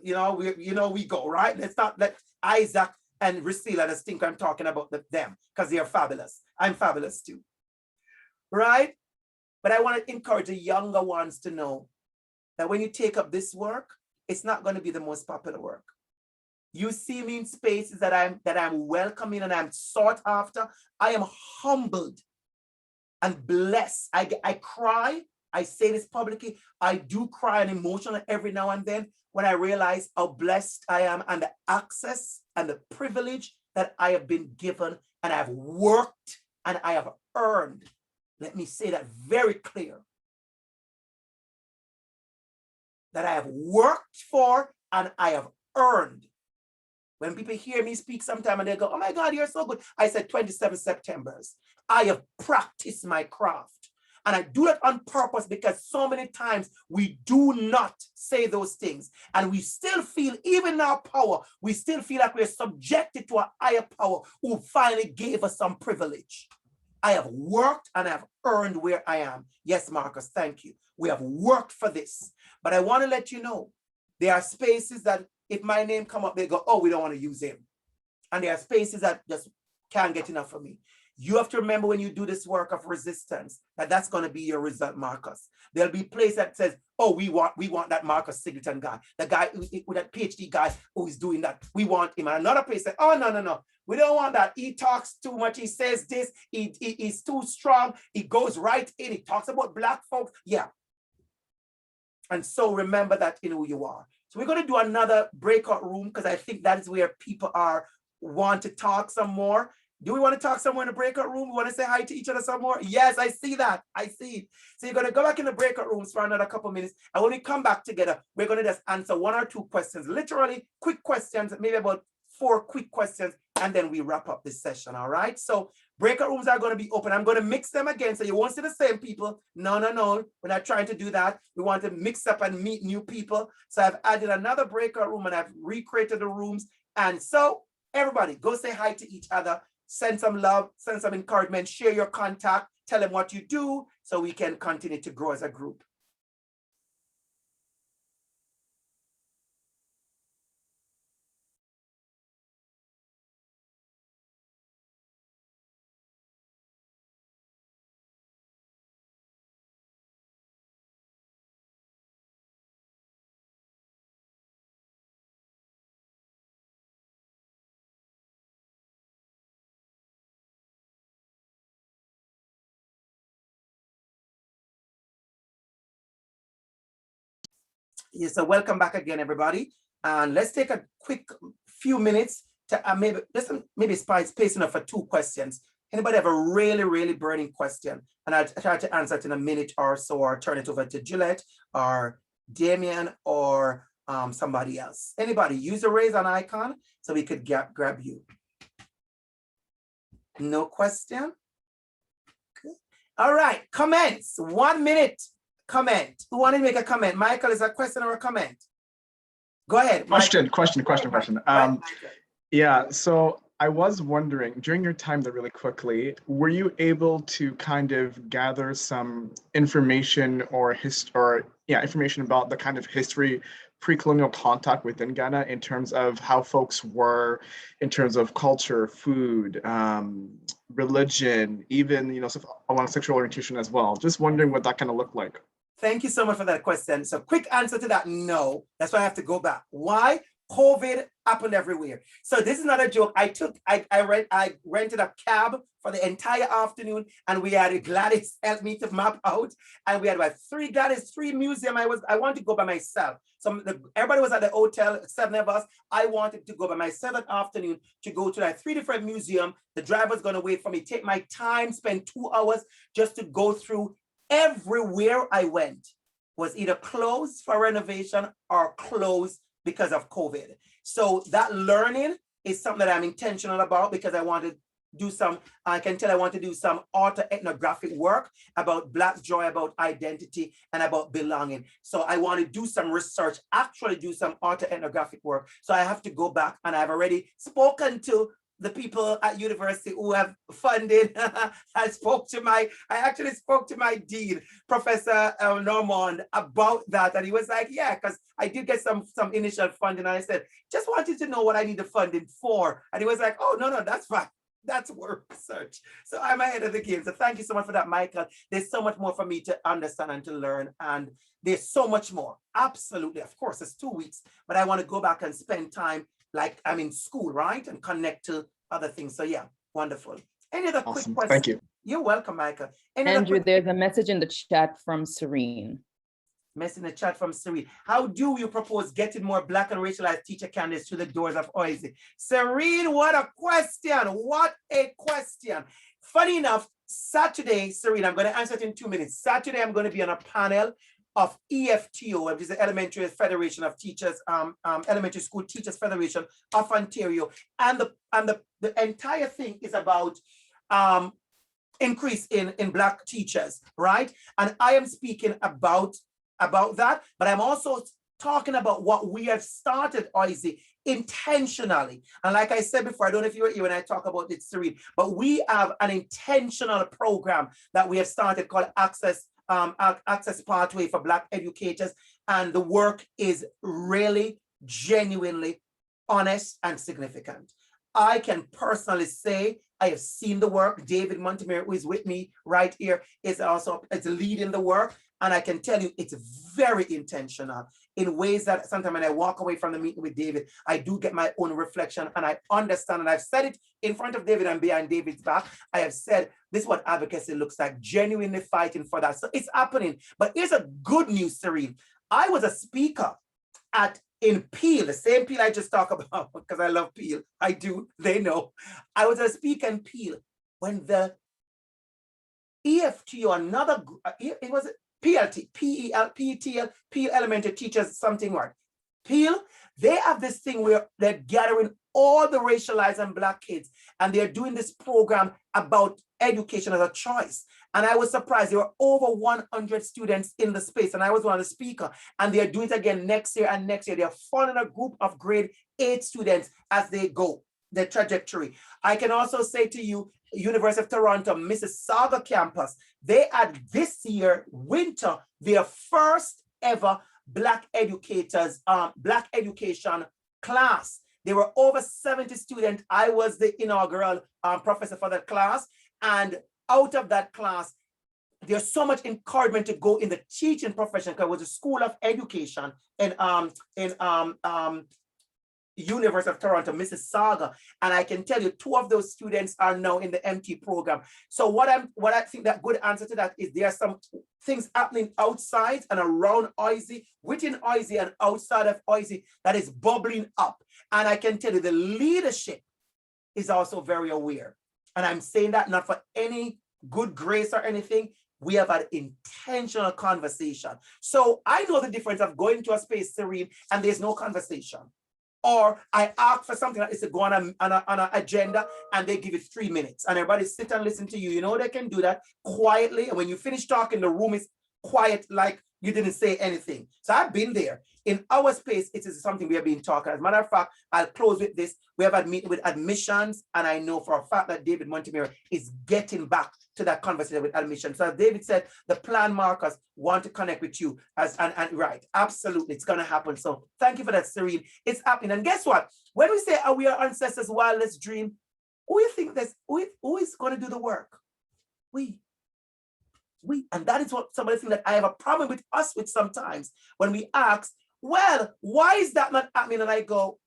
you know, we go, right? Let's not let Isaac and Priscilla just think I'm talking about them because they are fabulous. I'm fabulous too, right? But I want to encourage the younger ones to know that when you take up this work, it's not going to be the most popular work. You see me in spaces that I'm welcoming and I'm sought after. I am humbled and blessed. I cry. I say this publicly. I do cry and emotional every now and then when I realize how blessed I am and the access and the privilege that I have been given, and I've worked and I have earned. Let me say that very clear. That I have worked for and I have earned. When people hear me speak sometime and they go, oh my God, you're so good. I said 27 Septembers. I have practiced my craft. And I do that on purpose because so many times we do not say those things. And we still feel, even in our power, we still feel like we're subjected to a higher power who finally gave us some privilege. I have worked and I've earned where I am. Yes, Marcus, thank you. We have worked for this. But I want to let you know, there are spaces that if my name come up, they go, oh, we don't want to use him. And there are spaces that just can't get enough for me. You have to remember when you do this work of resistance, that's going to be your result, Marcus. There'll be a place that says, oh, we want that Marcus Singleton guy, the guy with that PhD guy who is doing that. We want him. And another place says, oh, no. We don't want that. He talks too much. He says this. He's too strong. He goes right in. He talks about Black folks. Yeah. And so remember that in who you are. So we're going to do another breakout room because I think that is where people are want to talk some more? Do we want to talk somewhere in the breakout room? We want to say hi to each other some more? Yes, I see that. I see it. So you're going to go back in the breakout rooms for another couple minutes. And when we come back together, we're going to just answer 1 or 2 questions, literally quick questions, maybe about 4 quick questions, and then we wrap up this session. All right. So breakout rooms are going to be open. I'm going to mix them again. So you won't see the same people. No. We're not trying to do that. We want to mix up and meet new people. So I've added another breakout room and I've recreated the rooms. And so everybody go say hi to each other. Send some love, send some encouragement, share your contact, tell them what you do so we can continue to grow as a group. Yeah, so welcome back again, everybody. And let's take a quick few minutes to maybe space enough for 2 questions. Anybody have a really burning question? And I'll try to answer it in a minute or so, or turn it over to Gillette or Damien or somebody else. Anybody use the raise an icon so we could grab you. No question? Good. All right, comments. 1 minute. Comment. Who want to make a comment? Michael, is that a question or a comment? Go ahead. Question. Yeah, so I was wondering, during your time there really quickly, were you able to kind of gather some information or information about the kind of history, pre-colonial contact within Ghana in terms of how folks were, in terms of culture, food, religion, even, along sexual orientation as well? Just wondering what that kind of looked like. Thank you so much for that question. So quick answer to that, no. That's why I have to go back. Why? COVID happened everywhere. So this is not a joke. I rented a cab for the entire afternoon, and we had Gladys help me to map out. And we had about 3 museums. I wanted to go by myself. So everybody was at the hotel, 7 of us. I wanted to go by myself that afternoon to go to 3 different museums. The driver's gonna wait for me, take my time, spend 2 hours just to go through. Everywhere I went was either closed for renovation or closed because of COVID. So that learning is something that I'm intentional about, because I want to do some auto-ethnographic work about Black joy, about identity, and about belonging. So I want to do some research, actually do some auto-ethnographic work. So I have to go back, and I've already spoken to the people at university who have funded. I actually spoke to my dean, Professor Normand, about that. And he was like, yeah, because I did get some initial funding. And I said, just wanted to know what I need the funding for. And he was like, oh, no, that's fine. That's work research. So I'm ahead of the game. So thank you so much for that, Michael. There's so much more for me to understand and to learn. And there's so much more. Absolutely. Of course, it's 2 weeks, but I want to go back and spend time like I'm in school, right? And connect to other things. So yeah, wonderful. Any other quick questions? Thank you. You're welcome, Michael. Andrew, there's a message in the chat from Serene. Message in the chat from Serene. How do you propose getting more Black and racialized teacher candidates to the doors of OISE? Serene, what a question. What a question. Funny enough, Saturday, Serene, I'm going to answer it in 2 minutes. Saturday, I'm going to be on a panel of EFTO, which is the Elementary Federation of Teachers, Elementary School Teachers Federation of Ontario, and the entire thing is about increase in Black teachers, right? And I am speaking about that, but I'm also talking about what we have started, OISE, intentionally. And like I said before, I don't know if you were here when I talk about it, Serene, but we have an intentional program that we have started called Access Pathway for Black Educators. And the work is really, genuinely honest and significant. I can personally say I have seen the work. David Montemere, who is with me right here, is leading the work. And I can tell you it's very intentional in ways that sometimes when I walk away from the meeting with David, I do get my own reflection and I understand. And I've said it in front of David and behind David's back. I have said, this is what advocacy looks like, genuinely fighting for that. So it's happening. But here's a good news, Serene. I was a speaker at in Peel, the same Peel I just talked about, because I love Peel. I do, they know. I was a speaker in Peel when the EFT or another, it was PLT, PEL, Peel Elementary Teachers, something right. Peel, they have this thing where they're gathering all the racialized and Black kids, and they're doing this program about education as a choice. And I was surprised, there were over 100 students in the space, and I was one of the speakers, and they're doing it again next year and next year. They're following a group of grade 8 students as they go, their trajectory. I can also say to you, University of Toronto, Mississauga campus, they had this year, winter, their first ever Black educators, Black education class. There were over 70 students. I was the inaugural professor for that class. And out of that class, there's so much encouragement to go in the teaching profession, because it was a school of education in University of Toronto, Mississauga. And I can tell you, 2 of those students are now in the MT program. So what I think that good answer to that is there are some things happening outside and around OISE, within OISE and outside of OISE, that is bubbling up. And I can tell you the leadership is also very aware. And I'm saying that not for any good grace or anything. We have an intentional conversation. So I know the difference of going to a space serene and there's no conversation. Or I ask for something that is to go on an agenda and they give it 3 minutes and everybody sit and listen to you. You know, they can do that quietly. And when you finish talking, the room is quiet, like you didn't say anything. So I've been there. In our space, it is something we have been talking. As a matter of fact, I'll close with this. We have a meeting with admissions, and I know for a fact that David Montemere is getting back to that conversation with admissions. So as David said, the plan markers want to connect with you. And right, absolutely, it's going to happen. So thank you for that, Serene. It's happening. And guess what? When we say, are we our ancestors' wildest dream, who you think who is going to do the work? We. And that is what somebody thinks that I have a problem with us with sometimes when we ask, well, why is that not happening? And I go,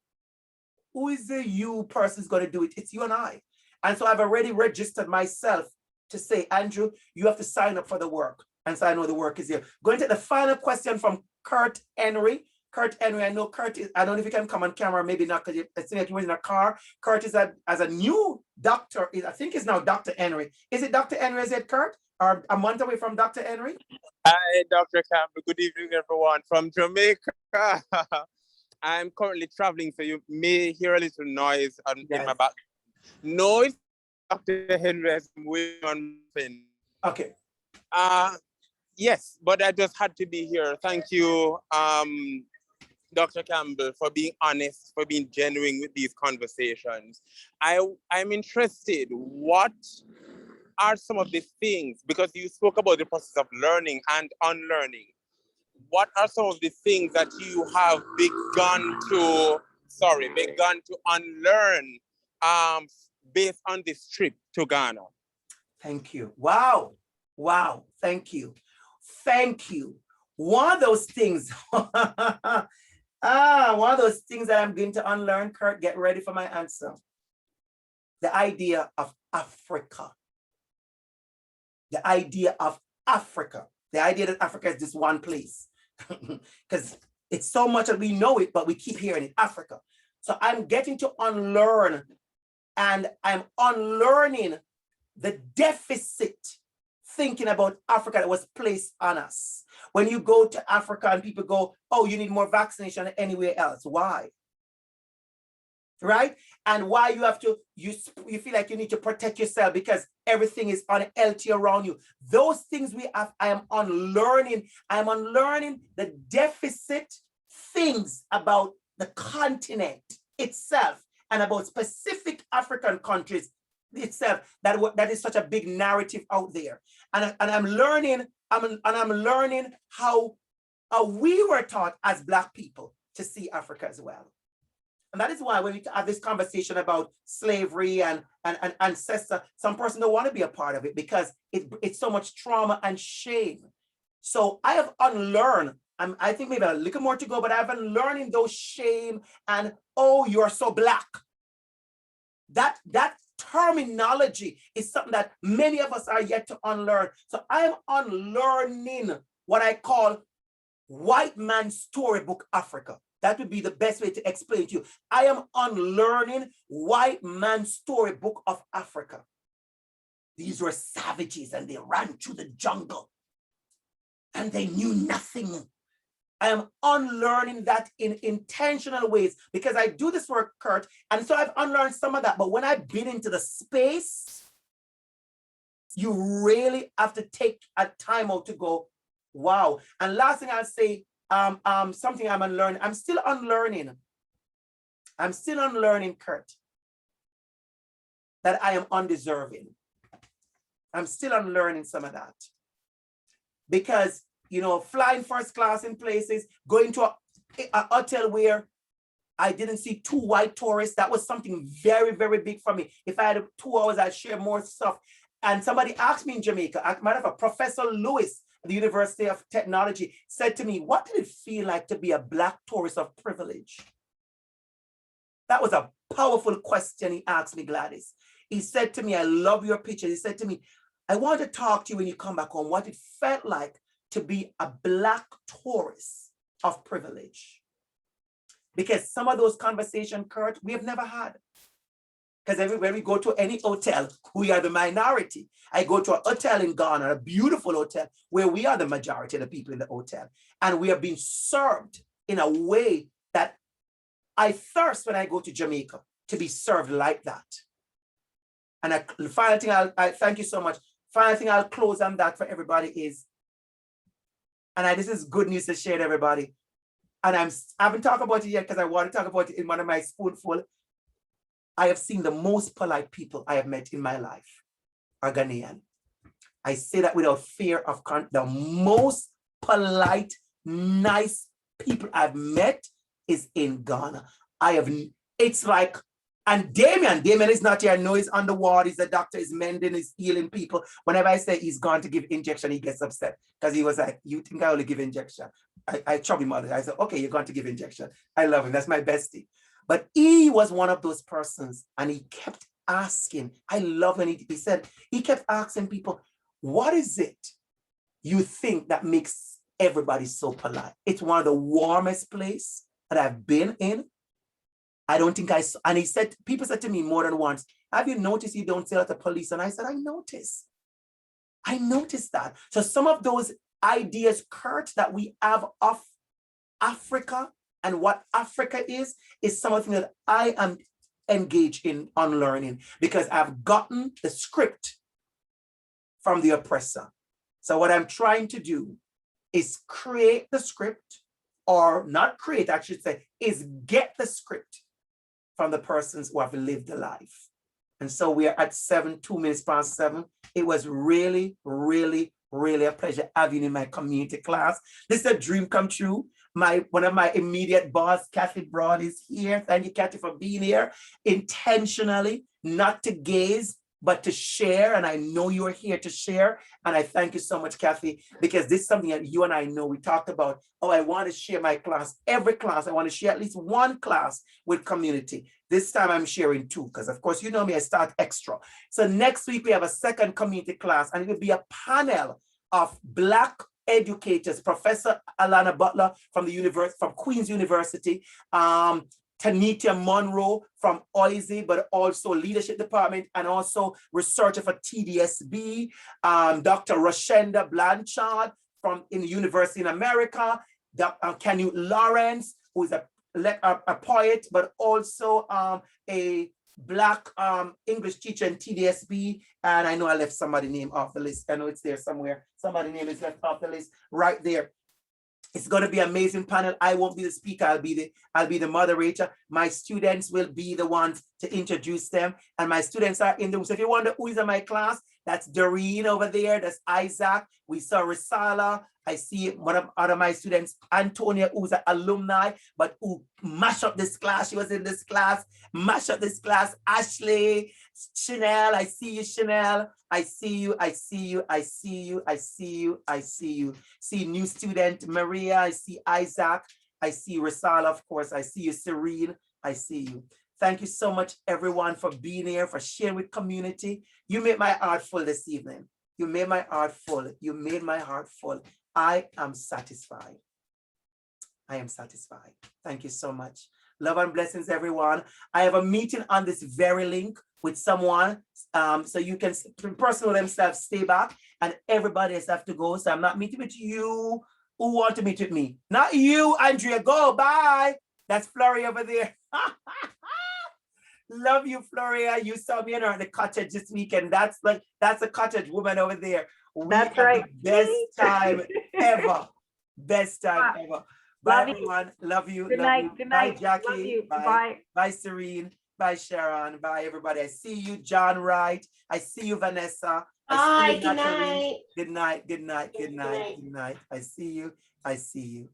who is the you person is going to do it? It's you and I. And so I've already registered myself to say, Andrew, you have to sign up for the work. And so I know the work is here. Going to the final question from Kurt Henry. Kurt Henry, I know Kurt is, I don't know if you can come on camera, maybe not, because it seems like you were in a car. Kurt is as a new doctor, I think it's now Dr. Henry. Is it Dr. Henry, is it Kurt? Or a month away from Dr. Henry? Hi, Dr. Campbell. Good evening, everyone. From Jamaica. I'm currently traveling, so you may hear a little noise in my back. Noise, Dr. Henry has on. Okay. Yes, but I just had to be here. Thank you, Dr. Campbell, for being honest, for being genuine with these conversations. I'm interested, what are some of the things, because you spoke about the process of learning and unlearning. What are some of the things that you have begun to unlearn based on this trip to Ghana? Thank you. Wow. Wow. Thank you. Thank you. One of those things, one of those things that I'm going to unlearn, Kurt, get ready for my answer. The idea of Africa. The idea of Africa. The idea that Africa is this one place. Because it's so much that we know it, but we keep hearing it, Africa. So I'm getting to unlearn, and I'm unlearning the deficit thinking about Africa that was placed on us. When you go to Africa and people go, oh, you need more vaccination than anywhere else. Why? Right? And why you have to, you feel like you need to protect yourself because everything is unhealthy around you. Those things we have, I am unlearning. I'm unlearning the deficit things about the continent itself and about specific African countries itself, that is such a big narrative out there. And I'm learning, I'm learning how we were taught as Black people to see Africa as well. And that is why when we have this conversation about slavery and ancestor, some person don't want to be a part of it because it's so much trauma and shame. So I have unlearned, I think maybe a little more to go, but I've been learning those shame and, oh, you're so Black. That terminology is something that many of us are yet to unlearn. So I am unlearning what I call white man storybook Africa. That would be the best way to explain to you. I am unlearning white man's storybook of Africa. These were savages and they ran through the jungle and they knew nothing. I am unlearning that in intentional ways because I do this work, Kurt, and so I've unlearned some of that. But when I've been into the space, you really have to take a time out to go, wow. And last thing I'll say, something I'm unlearning. I'm still unlearning. I'm still unlearning, Kurt, that I am undeserving. I'm still unlearning some of that. Because, you know, flying first class in places, going to a hotel where I didn't see 2 white tourists, that was something very, very big for me. If I had 2 hours, I'd share more stuff. And somebody asked me in Jamaica, as a matter of fact, Professor Lewis at the University of Technology said to me, what did it feel like to be a Black tourist of privilege? That was a powerful question he asked me, Gladys. He said to me, I love your picture. He said to me, I want to talk to you when you come back home, what it felt like to be a Black tourist of privilege. Because some of those conversations, Kurt, we have never had. Because everywhere we go to any hotel, we are the minority. I go to a hotel in Ghana, a beautiful hotel, where we are the majority of the people in the hotel. And we are being served in a way that I thirst when I go to Jamaica to be served like that. And the final thing, I thank you so much. Final thing I'll close on that for everybody is, and this is good news to share with everybody. And I haven't talked about it yet because I want to talk about it in one of my spoonful. I have seen the most polite people I have met in my life are Ghanaian. I say that without fear of the most polite, nice people I've met is in Ghana. It's like, and Damien is not here. I know he's on the ward. He's a doctor. He's mending, he's healing people. Whenever I say he's gone to give injection, he gets upset because he was like, you think I only give injection? I trouble him all the time. I said, okay, you're going to give injection. I love him. That's my bestie. But he was one of those persons and he kept asking. I love when he said, he kept asking people, what is it you think that makes everybody so polite? It's one of the warmest places that I've been in. I don't think I saw, and he said, people said to me more than once, have you noticed you don't say that to police? And I said, I noticed that. So some of those ideas, Kurt, that we have of Africa and what Africa is something that I am engaged in unlearning because I've gotten the script from the oppressor. So what I'm trying to do is create the script, or not create, I should say, is get the script from the persons who have lived the life. And so we are at 2 minutes past 7. It was really, really, really a pleasure having you in my community class. This is a dream come true. One of my immediate boss, Kathy Broad, is here. Thank you, Kathy, for being here. Intentionally, not to gaze, but to share. And I know you're here to share. And I thank you so much, Kathy, because this is something that you and I know. We talked about, I want to share my class. Every class, I want to share at least one class with community. This time I'm sharing 2, because of course, you know me, I start extra. So next week, we have a second community class, and it will be a panel of Black educators, Professor Alana Butler from Queen's University, Tanitia Monroe from OISE, but also leadership department, and also researcher for TDSB, Dr. Rashenda Blanchard from the University in America, Canute Lawrence, who is a poet, but also a Black English teacher in TDSB. And I know I left somebody's name off the list. I know it's there somewhere. Somebody's name is left off the list right there. It's going to be an amazing panel. I won't be the speaker. I'll be the moderator. My students will be the ones to introduce them. And my students are in the room. So if you wonder who is in my class, that's Doreen over there. That's Isaac. We saw Risala. I see one of my students, Antonia, who's an alumni, but who mashed up this class. She was in this class, mashed up this class. Ashley, Chanel, I see you, Chanel. I see you, I see you, I see you, I see you, I see you. See new student, Maria, I see Isaac, I see Risala, of course, I see you, Serene, I see you. Thank you so much, everyone, for being here, for sharing with community. You made my heart full this evening. You made my heart full. You made my heart full. I am satisfied. I am satisfied. Thank you so much. Love and blessings, everyone. I have a meeting on this very link with someone. So you can personal themselves stay back and everybody else have to go. So I'm not meeting with you who want to meet with me. Not you, Andrea, go, bye. That's Floria over there. Love you, Floria. You saw me in her at the cottage this weekend. That's a cottage woman over there. That's right. The best time ever. Best time ever. Bye, everyone. Love you. Good love night. you. Good Bye, night. Jackie. Love you. Bye. Bye. Bye, Serene. Bye, Sharon. Bye, everybody. I see you, John Wright. I see you, Vanessa. I see you, Bye, good Natalie. night. Good night. Good night. Good night. Good night. I see you. I see you.